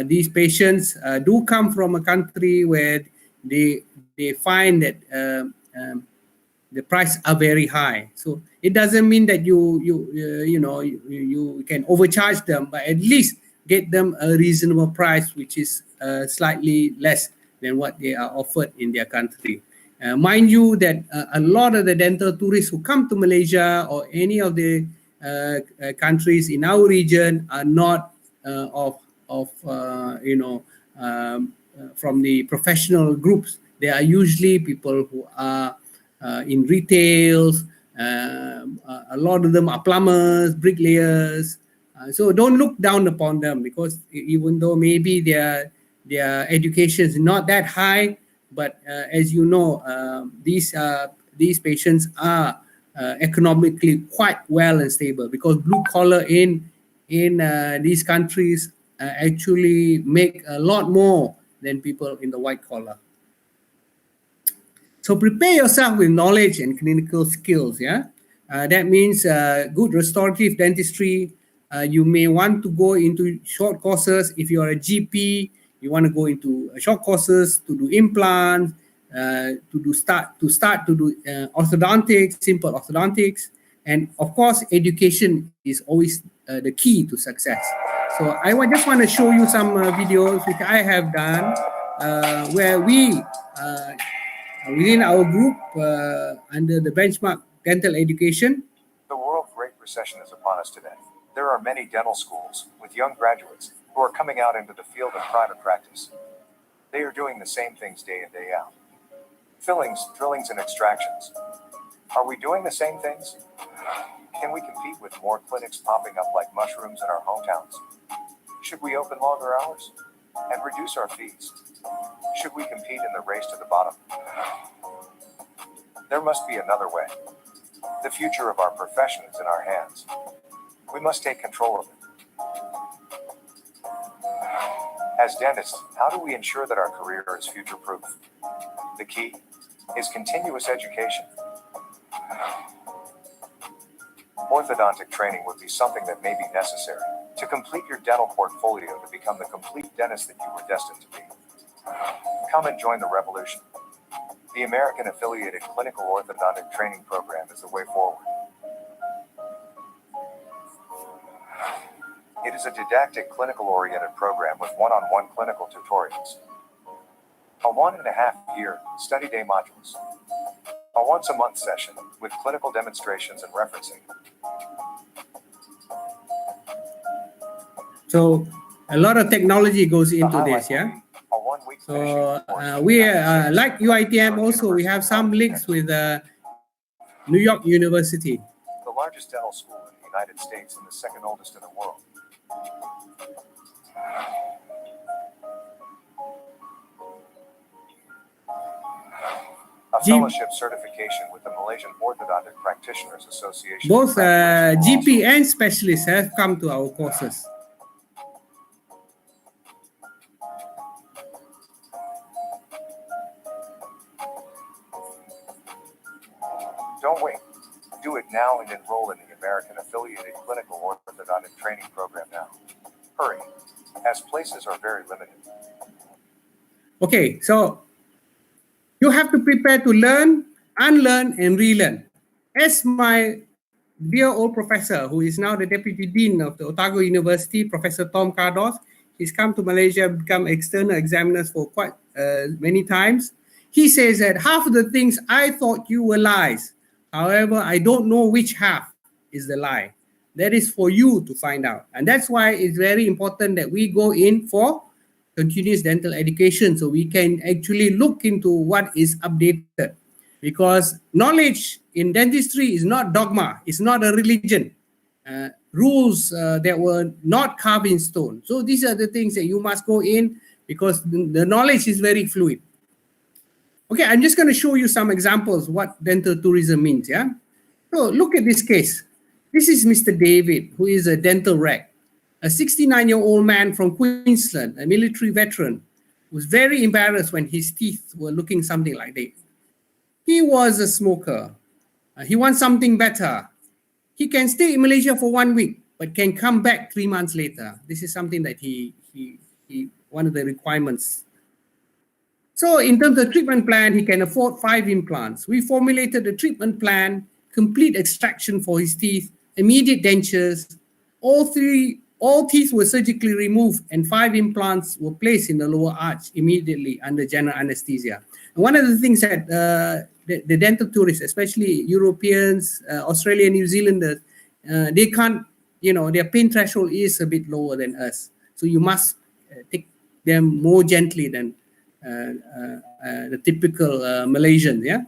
S5: these patients do come from a country where they find that the prices are very high. So it doesn't mean that you can overcharge them, but at least get them a reasonable price, which is slightly less than what they are offered in their country. Mind you that a lot of the dental tourists who come to Malaysia or any of the countries in our region are not from the professional groups. They are usually people who are in retails. A lot of them are plumbers, bricklayers. So don't look down upon them, because even though maybe their education is not that high, but as you know, these patients are economically quite well and stable, because blue collar in these countries actually make a lot more than people in the white collar. So prepare yourself with knowledge and clinical skills. Yeah, that means good restorative dentistry. You may want to go into short courses. If you are a GP, you want to go into short courses to do implants, to start to do orthodontics, simple orthodontics, and of course, education is always the key to success. So I just want to show you some videos which I have done, where we within our group under the benchmark dental education.
S8: The World Great Recession is upon us today. There are many dental schools with young graduates who are coming out into the field of private practice. They are doing the same things day in, day out. Fillings, drillings, and extractions. Are we doing the same things? Can we compete with more clinics popping up like mushrooms in our hometowns? Should we open longer hours and reduce our fees? Should we compete in the race to the bottom? There must be another way. The future of our profession is in our hands. We must take control of it. As dentists, how do we ensure that our career is future-proof? The key is continuous education. Orthodontic training would be something that may be necessary to complete your dental portfolio to become the complete dentist that you were destined to be. Come and join the revolution. The American Affiliated Clinical Orthodontic Training Program is the way forward. It is a didactic, clinical-oriented program with one-on-one clinical tutorials, a 1.5-year study day modules, a once-a-month session with clinical demonstrations and referencing.
S5: So a lot of technology goes into this, yeah? So we like UiTM also, we have some links with New York University.
S8: The largest dental school in the United States and the second oldest in the world. fellowship certification with the Malaysian Orthodontic Practitioners Association.
S5: Both
S8: Graduates will
S5: GP
S8: also-
S5: and specialists have come to our courses.
S8: Don't wait. Do it now and enroll in the American affiliated clinical orthodontic training program now. Hurry, as places are very limited.
S5: Okay, so you have to prepare to learn, unlearn, and relearn. As my dear old professor, who is now the Deputy Dean of the Otago University, Professor Tom Cardos, he's come to Malaysia, become external examiners for quite many times. He says that half of the things I thought you were lies. However, I don't know which half is the lie. That is for you to find out. And that's why it's very important that we go in for continuous dental education so we can actually look into what is updated. Because knowledge in dentistry is not dogma, it's not a religion. Rules that were not carved in stone. So these are the things that you must go in because the knowledge is very fluid. Okay, I'm just going to show you some examples what dental tourism means, yeah? So look at this case. This is Mr. David, who is a dental rag, a 69-year-old man from Queensland, a military veteran, who was very embarrassed when his teeth were looking something like that. He was a smoker. He wants something better. He can stay in Malaysia for 1 week, but can come back 3 months later. This is something that he one of the requirements. So in terms of treatment plan, he can afford 5 implants. We formulated a treatment plan, complete extraction for his teeth, immediate dentures. All teeth were surgically removed and 5 implants were placed in the lower arch immediately under general anesthesia. And one of the things that the dental tourists, especially Europeans, Australian, New Zealanders, they can't, their pain threshold is a bit lower than us. So you must take them more gently than the typical Malaysian, yeah.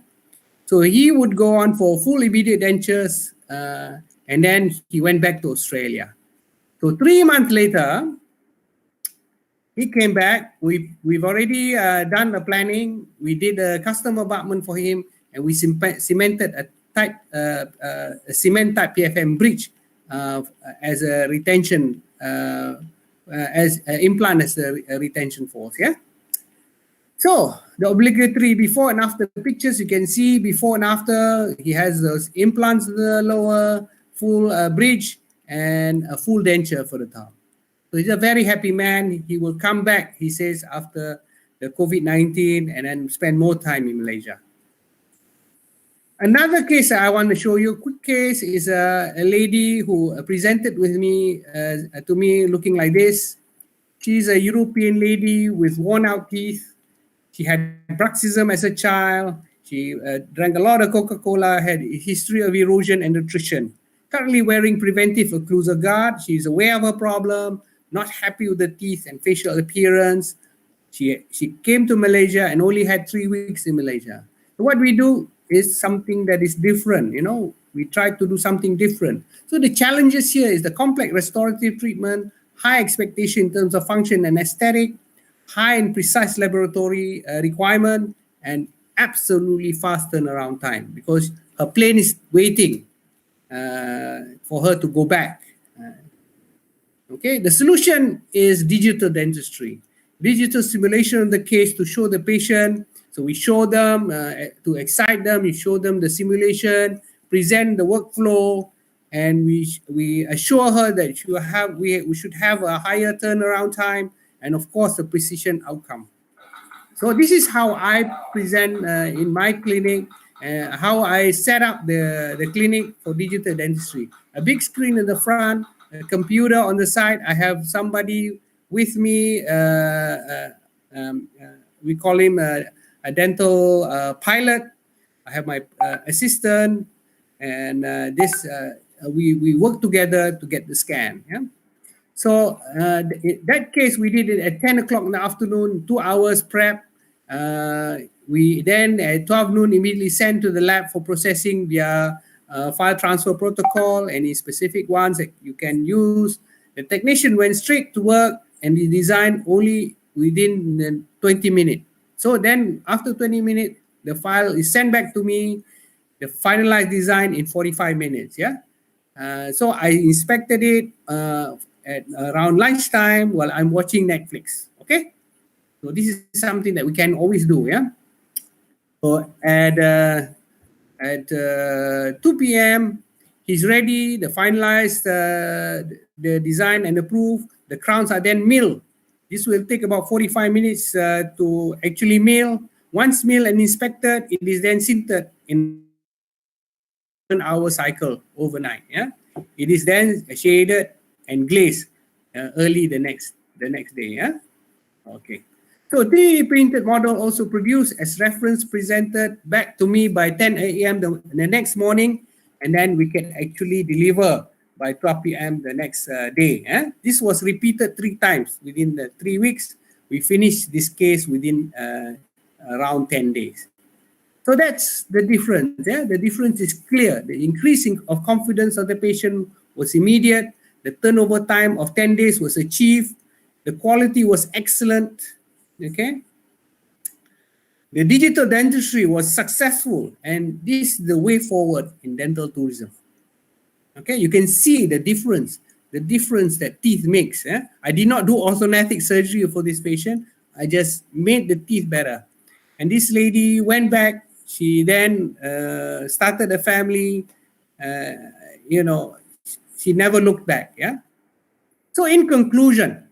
S5: So he would go on for full immediate dentures, and then he went back to Australia. So 3 months later, he came back. We've already done the planning. We did a custom abutment for him, and we cemented a cement type PFM bridge as a retention, as an implant as a retention force, yeah. So the obligatory before and after pictures, you can see before and after. He has those implants in the lower, full bridge, and a full denture for the top. So he's a very happy man. He will come back, he says, after the COVID-19 and then spend more time in Malaysia. Another case I want to show you, a quick case, is a lady who presented with me to me looking like this. She's a European lady with worn out teeth. She had bruxism as a child. She drank a lot of Coca-Cola, had a history of erosion and nutrition. Currently wearing preventive occlusal guard. She's aware of her problem, not happy with the teeth and facial appearance. She came to Malaysia and only had 3 weeks in Malaysia. So what we do is something that is different, we try to do something different. So the challenges here is the complex restorative treatment, high expectation in terms of function and aesthetic, high and precise laboratory requirement, and absolutely fast turnaround time because her plane is waiting for her to go back. Okay, the solution is digital dentistry, digital simulation of the case to show the patient. So we show them, to excite them, we show them the simulation, present the workflow, and we assure her that we should have a higher turnaround time and of course a precision outcome. So this is how I present in my clinic, how I set up the clinic for digital dentistry. A big screen in the front, a computer on the side. I have somebody with me, we call him a dental pilot. I have my assistant, and we work together to get the scan. Yeah. So that case, we did it at 10 o'clock in the afternoon, 2 hours prep. We then at 12 noon immediately sent to the lab for processing via file transfer protocol, any specific ones that you can use. The technician went straight to work and he designed only within 20 minutes. So then after 20 minutes, the file is sent back to me, the finalized design in 45 minutes. Yeah. So I inspected it at around lunchtime while I'm watching Netflix. Okay. So this is something that we can always do. Yeah. So at 2 p.m. he's ready. The finalized the design and approved. The crowns are then milled. This will take about 45 minutes to actually mill. Once milled and inspected, it is then sintered in an hour cycle overnight. Yeah, it is then shaded and glazed early the next day. Yeah, okay. So 3D printed model also produced as reference presented back to me by 10 a.m. The next morning, and then we can actually deliver by 12 p.m. the next day. This was repeated 3 times within the 3 weeks. We finished this case within around 10 days. So that's the difference. Yeah? The difference is clear. The increasing of confidence of the patient was immediate. The turnover time of 10 days was achieved. The quality was excellent. Okay. The digital dentistry was successful, and this is the way forward in dental tourism. Okay, you can see the difference that teeth makes. I did not do orthodontic surgery for this patient. I just made the teeth better. And this lady went back. She then started a family. She never looked back. Yeah. So in conclusion,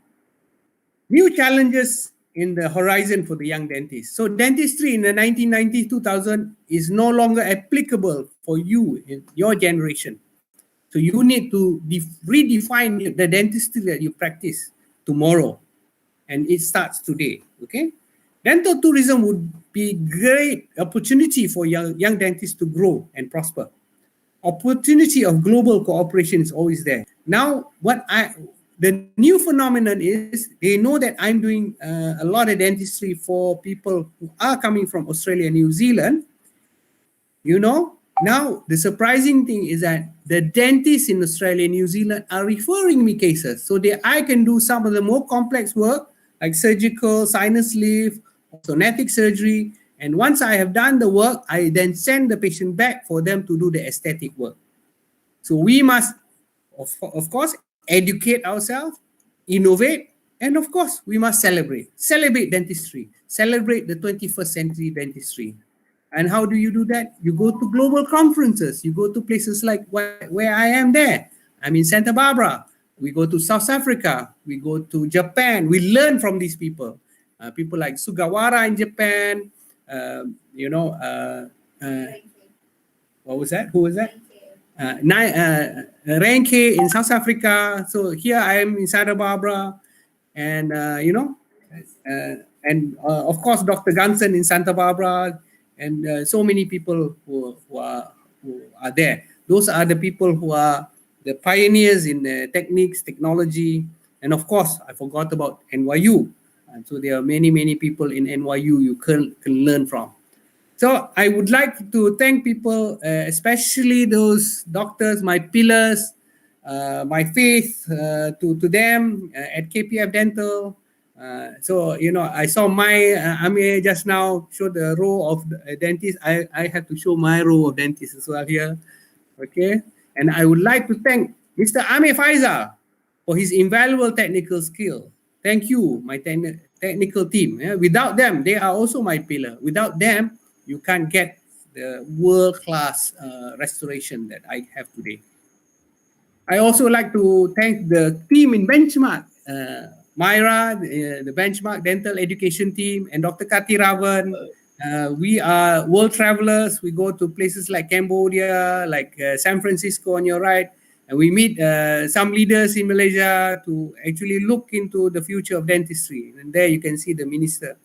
S5: new challenges in the horizon for the young dentist. So dentistry in the 1990s, 2000 is no longer applicable for you in your generation. So you need to redefine the dentistry that you practice tomorrow. And it starts today, okay? Dental tourism would be great opportunity for young dentists to grow and prosper. Opportunity of global cooperation is always there. Now, the new phenomenon is they know that I'm doing a lot of dentistry for people who are coming from Australia and New Zealand. Now the surprising thing is that the dentists in Australia and New Zealand are referring me cases. So I can do some of the more complex work like surgical, sinus lift, orthodontic surgery. And once I have done the work, I then send the patient back for them to do the aesthetic work. So we must, of course, educate ourselves, innovate, and of course, we must celebrate. Celebrate dentistry. Celebrate the 21st century dentistry. And how do you do that? You go to global conferences. You go to places like where I am there. I'm in Santa Barbara. We go to South Africa. We go to Japan. We learn from these people. People like Sugawara in Japan. What was that? Who was that? Renke in South Africa. So here I am in Santa Barbara, and of course Dr. Ganson in Santa Barbara, and so many people who are there. Those are the people who are the pioneers in techniques, technology, and of course I forgot about NYU. And so there are many people in NYU you can learn from. So I would like to thank people, especially those doctors, my pillars, my faith to them at KPF Dental. I saw my Amir just now show the row of dentists. I have to show my row of dentists as well here. Okay. And I would like to thank Mr. Amir Faizal for his invaluable technical skill. Thank you, my technical team. Without them, they are also my pillar. Without them, you can't get the world-class restoration that I have today. I also like to thank the team in Benchmark, Myra, the Benchmark Dental Education team, and Dr. Kati Ravan. We are world travelers. We go to places like Cambodia, like San Francisco on your right, and we meet some leaders in Malaysia to actually look into the future of dentistry. And there you can see the minister.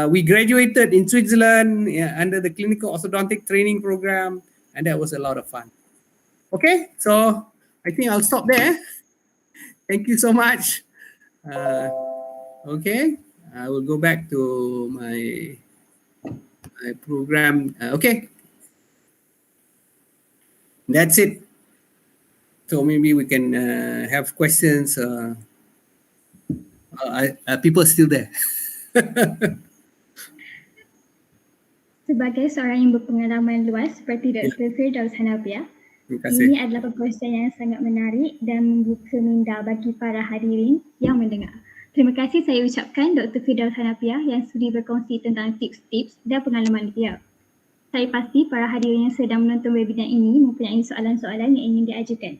S5: We graduated in Switzerland under the clinical orthodontic training program, and that was a lot of fun. Okay, so I think I'll stop there. Thank you so much. Okay, I will go back to my program. Okay, that's it. So maybe we can have questions. People are still there.
S9: Sebagai seorang yang berpengalaman luas seperti Dr. Firdaus Hanafiah, ini adalah perkongsian yang sangat menarik dan membuka minda bagi para hadirin yang mendengar. Terima kasih saya ucapkan Dr. Firdaus Hanafiah yang sudi berkongsi tentang tips-tips dan pengalaman beliau. Saya pasti para hadirin yang sedang menonton webinar ini mempunyai soalan-soalan yang ingin diajukan.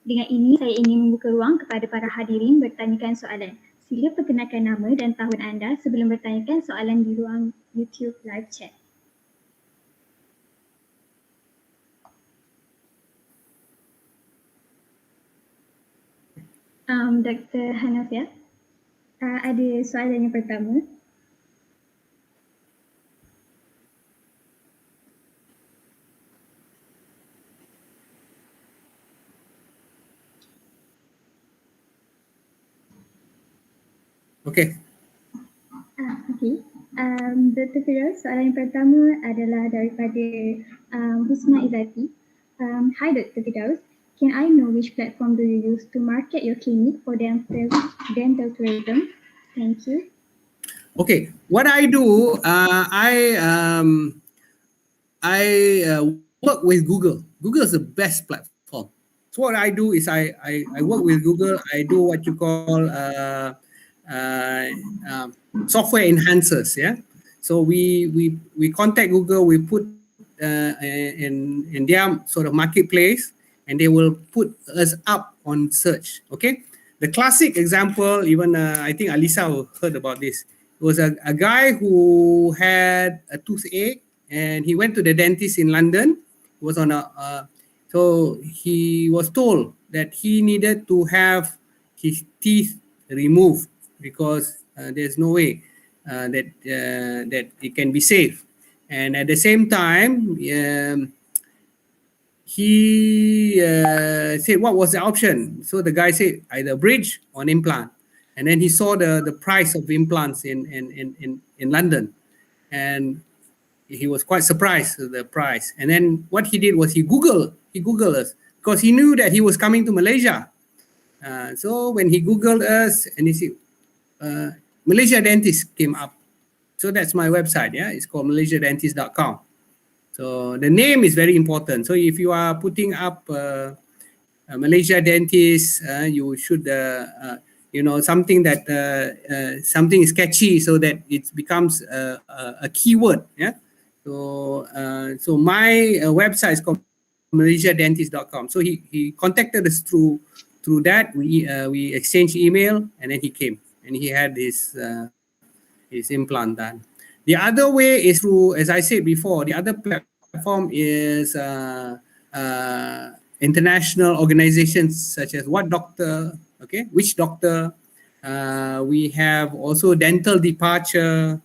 S9: Dengan ini, saya ingin membuka ruang kepada para hadirin bertanyakan soalan. Sila perkenalkan nama dan tahun anda sebelum bertanyakan soalan di ruang YouTube live chat. Dr. Hanafiah, ada soalan yang pertama.
S5: Okay.
S9: Okay. Dr. Firdaus, soalan yang pertama adalah daripada Husna Izati. Hi Dr. Firdaus, can I know which platform do you use to market your clinic for dental tourism? Thank you.
S5: Okay, what I do, I work with Google. Google is the best platform. So what I do is I work with Google. I do what you call software enhancers. Yeah. So we contact Google. We put in their sort of marketplace, and they will put us up on search. Okay. The classic example, even I think Alisa heard about this. It was a guy who had a toothache, and he went to the dentist in London. He was on so he was told that he needed to have his teeth removed because there's no way that it can be safe. And at the same time, he said, what was the option? So the guy said either bridge or an implant. And then he saw the price of implants in London, and he was quite surprised at the price. And then what he did was he Googled us because he knew that he was coming to Malaysia. So when he Googled us, and he said, Malaysia Dentist came up. So that's my website. Yeah, it's called malaysiadentist.com. So the name is very important. So if you are putting up Malaysia Dentist, you should something that something is catchy so that it becomes a keyword. Yeah. So my website is called malaysiadentist.com. So he contacted us through that. We exchanged email, and then he came and he had his implant done. The other way is through, as I said before, the other platform is international organizations such as What Doctor, okay, Which Doctor. We have also Dental Departure.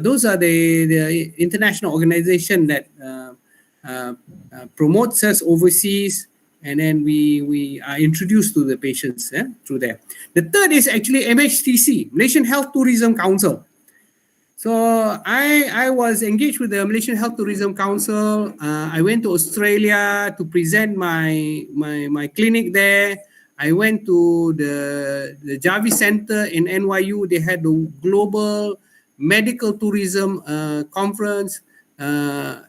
S5: Those are the international organization that promotes us overseas, and then we are introduced to the patients through there. The third is actually MHTC, Malaysian Health Tourism Council. So I was engaged with the Malaysian Health Tourism Council. I went to Australia to present my clinic there. I went to the Jarvis Center in NYU. They had the Global Medical Tourism Conference, a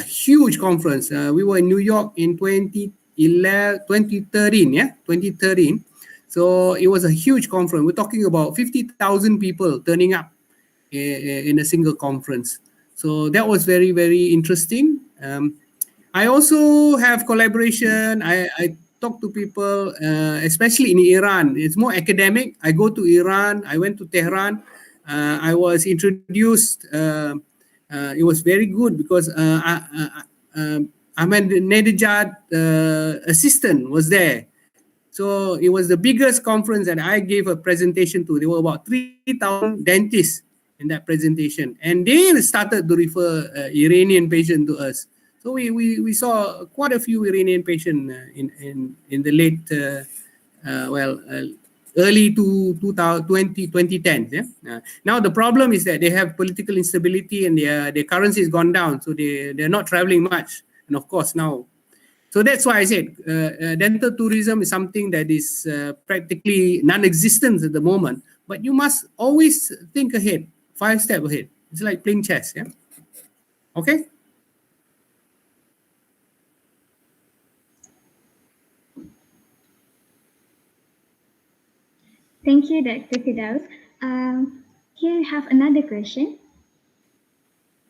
S5: huge conference. We were in New York in 2013, yeah, 2013. So it was a huge conference. We're talking about 50,000 people turning up in a single conference. So that was very, very interesting. I also have collaboration. I talk to people, especially in Iran. It's more academic. I go to Iran. I went to Tehran. I was introduced. It was very good because Ahmadinejad assistant was there. So it was the biggest conference that I gave a presentation to. There were about 3,000 dentists in that presentation, and they started to refer Iranian patients to us. So we saw quite a few Iranian patients in the late early 2010s. Yeah. Now the problem is that they have political instability and their currency has gone down, so they're not traveling much. And of course now, so that's why I said dental tourism is something that is practically non-existent at the moment. But you must always think ahead, 5 steps ahead. It's like playing chess. Yeah. Okay.
S9: Thank you, Dr. Firdaus. Here we have another question.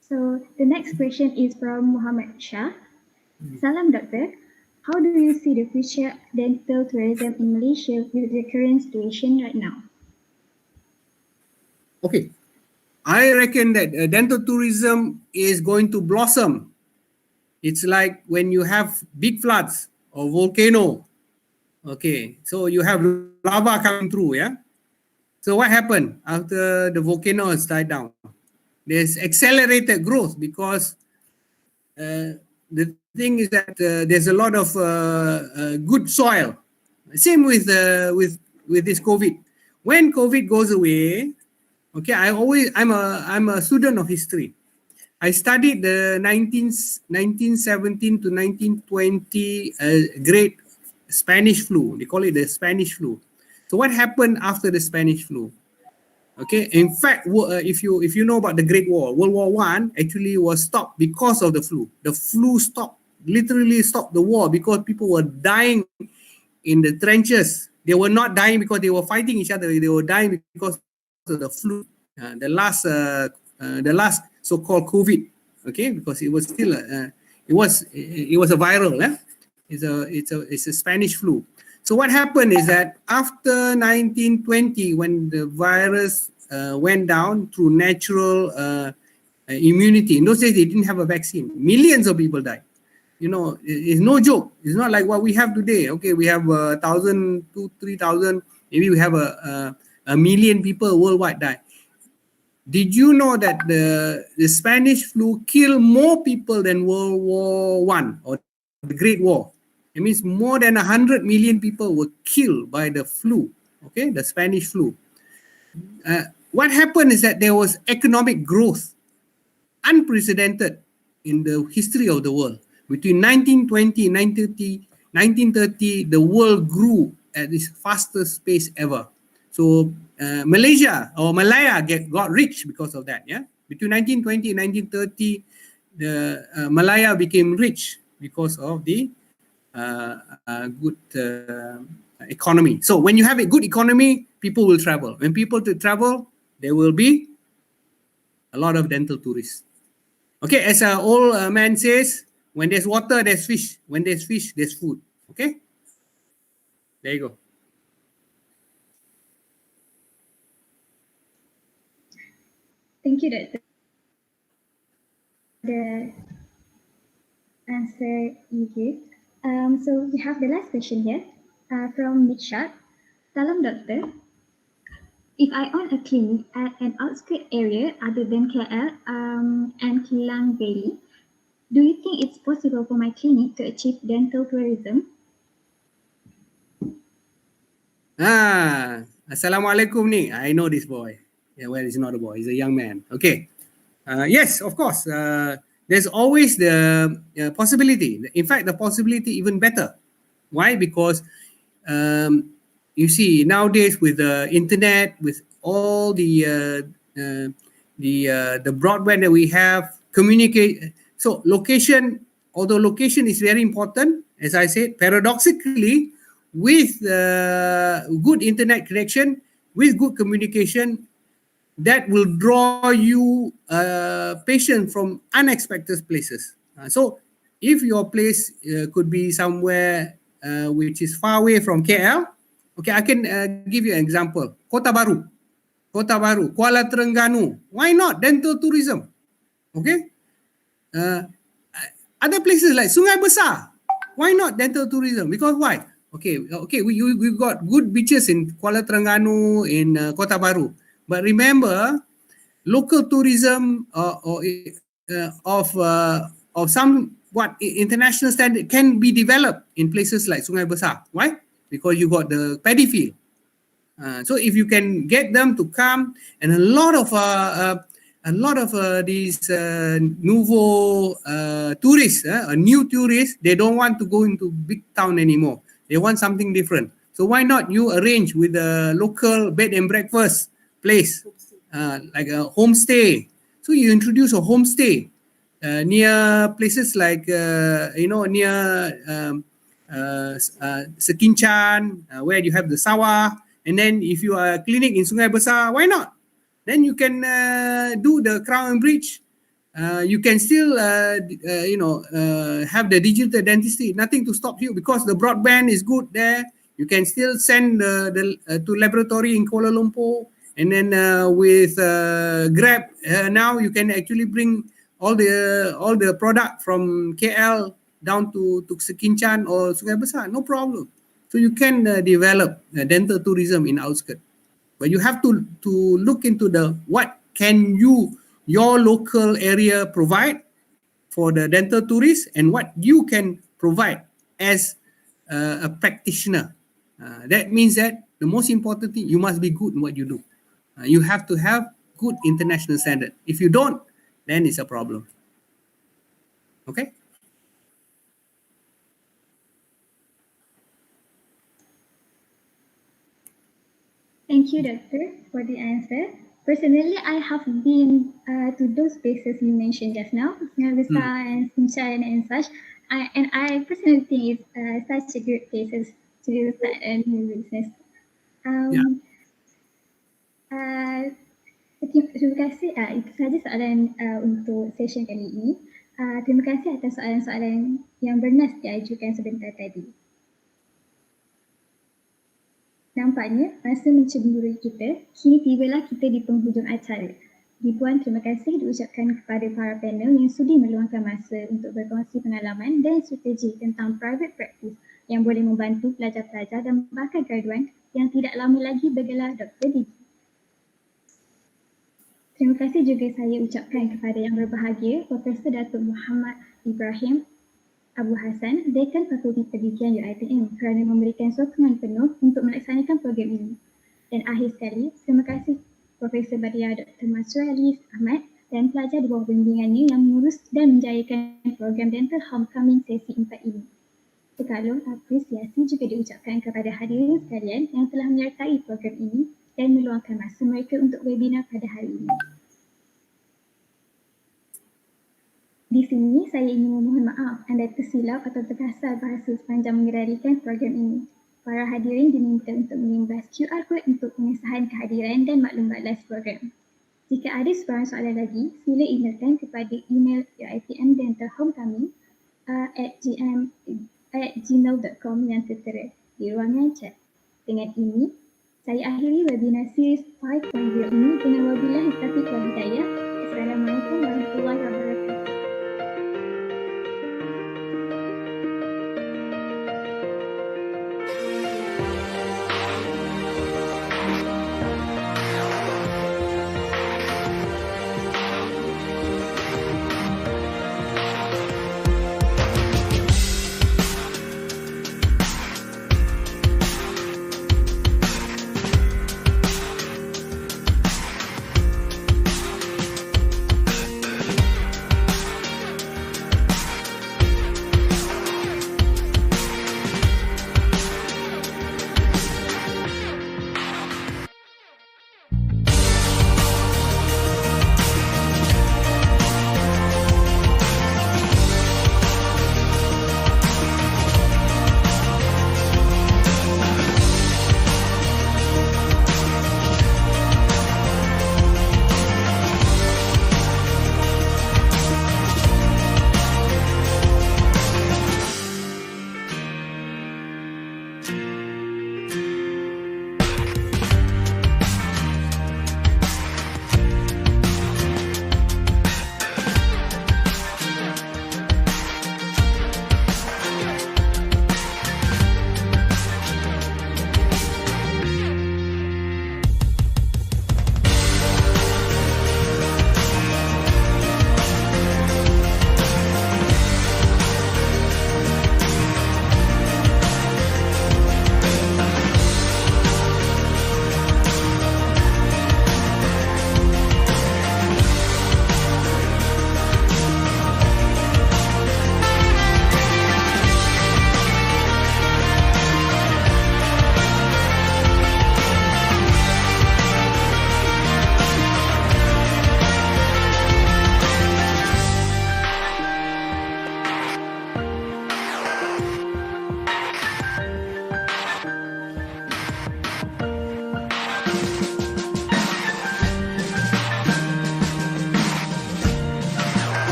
S9: So the next question is from Muhammad Shah. Salam, Doctor. How do you see the future dental tourism in Malaysia with the current situation right now?
S5: Okay. I reckon that dental tourism is going to blossom. It's like when you have big floods or volcano. Okay, so you have lava coming through, yeah? So what happened after the volcano has died down? There's accelerated growth because the thing is that there's a lot of good soil. Same with this COVID. When COVID goes away, okay, I'm a student of history. I studied the 1917 to 1920 great Spanish flu. They call it the Spanish flu. So what happened after the Spanish flu? Okay, in fact, if you know about the Great War, World War I actually was stopped because of the flu. The flu literally stopped the war because people were dying in the trenches. They were not dying because they were fighting each other. They were dying because of the flu. The last so-called COVID. Okay, because it was still it was a viral. It's a Spanish flu. So what happened is that after 1920, when the virus went down through natural immunity, in those days they didn't have a vaccine. Millions of people died. You know, it's no joke. It's not like what we have today. Okay, we have 1,000, 2,000, 3,000. Maybe we have a million people worldwide die. Did you know that the Spanish flu killed more people than World War I or the Great War? It means more than 100 million people were killed by the flu, okay, the Spanish flu. What happened is that there was economic growth, unprecedented in the history of the world. Between 1920 and 1930, the world grew at its fastest pace ever. So Malaysia or Malaya got rich because of that. Yeah, between 1920 and 1930, the Malaya became rich because of the good economy. So when you have a good economy, people will travel. When people travel, there will be a lot of dental tourists. Okay, as an old man says, when there's water, there's fish. When there's fish, there's food. Okay, there you go.
S9: Thank you, Doctor. The answer you gave. So we have the last question here from Mitchard. Salam, Doctor. If I own a clinic at an outskirt area other than KL and Klang Valley, do you think it's possible for my clinic to achieve dental tourism?
S5: Assalamualaikum ni. I know this boy. Yeah, well, he's not a boy. He's a young man. Okay. Yes, of course. There's always the possibility. In fact, the possibility even better. Why? Because you see nowadays with the internet, with all the broadband that we have, communicate. So location, although location is very important, as I said, paradoxically, with good internet connection, with good communication, that will draw you patients from unexpected places. So if your place could be somewhere which is far away from KL, okay, I can give you an example. Kota Baru, Kuala Terengganu. Why not dental tourism? Okay. Other places like Sungai Besar. Why not dental tourism? Because why? Okay, we got good beaches in Kuala Terengganu, in Kota Baru. But remember, local tourism of somewhat international standard can be developed in places like Sungai Besar. Why? Because you got the paddy field. So if you can get them to come, and a lot of these nouveau tourists, new tourists, they don't want to go into big town anymore. They want something different. So why not you arrange with a local bed and breakfast place, like a homestay. So you introduce a homestay. near places like near Sekinchan, where you have the sawah, and then if you are a clinic in Sungai Besar, why not? Then you can do the crown and bridge. You can still have the digital dentistry. Nothing to stop you because the broadband is good there. You can still send to laboratory in Kuala Lumpur, and then with Grab now you can actually bring all the product from KL down to Sekinchan or Sungai Besar, no problem. So you can develop dental tourism in outskirts, but you have to look into what can your local area provide for the dental tourists and what you can provide as a practitioner. That means that the most important thing, you must be good in what you do. You have to have good international standard. If you don't, then it's a problem. Okay?
S9: Thank you, Doctor, for the answer. Personally, I have been to those places you mentioned just now, Sungai Besar and Sinchan and such. I personally think it's such a good places to start a new business. Terima kasih. Itu sahaja soalan untuk session kali ini. Terima kasih atas soalan-soalan yang bernas diajukan sebentar tadi. Nampaknya masa mencemburui kita, kini tibalah kita di penghujung acara. Ribuan terima kasih diucapkan kepada para panel yang sudi meluangkan masa untuk berkongsi pengalaman dan strategi tentang private practice yang boleh membantu pelajar-pelajar dan bakal graduan yang tidak lama lagi bergelar Dr. Digi. Terima kasih juga saya ucapkan kepada yang berbahagia Profesor Datuk Muhammad Ibrahim Abu Hassan, Dekan Fakulti Pendidikan UiTM kerana memberikan sokongan penuh untuk melaksanakan program ini. Dan akhir sekali, terima kasih Profesor Badia Dr. Masrur Ali Ahmad dan pelajar di bawah bimbingannya yang mengurus dan menjayakan program Dental Homecoming sesi 4 ini. Sekalum apresiasi juga diucapkan kepada hadirin sekalian yang telah menyertai program ini dan meluangkan masa mereka untuk webinar pada hari ini. Di sini saya ingin memohon maaf anda tersilap atau terkasar bahasa sepanjang mengerarikan program ini. Para hadirin diminta untuk mengimbas QR code untuk pengesahan kehadiran dan maklum balas program. Jika ada soalan lagi, sila emailkan kepada email UiTM Dental Homecoming @gmail.com yang tertera di ruangan chat. Dengan ini, saya akhiri webinar series 5.0 ini dengan wabillahi taufiq wal hidayah. Assalamualaikum warahmatullahi wabarakatuh.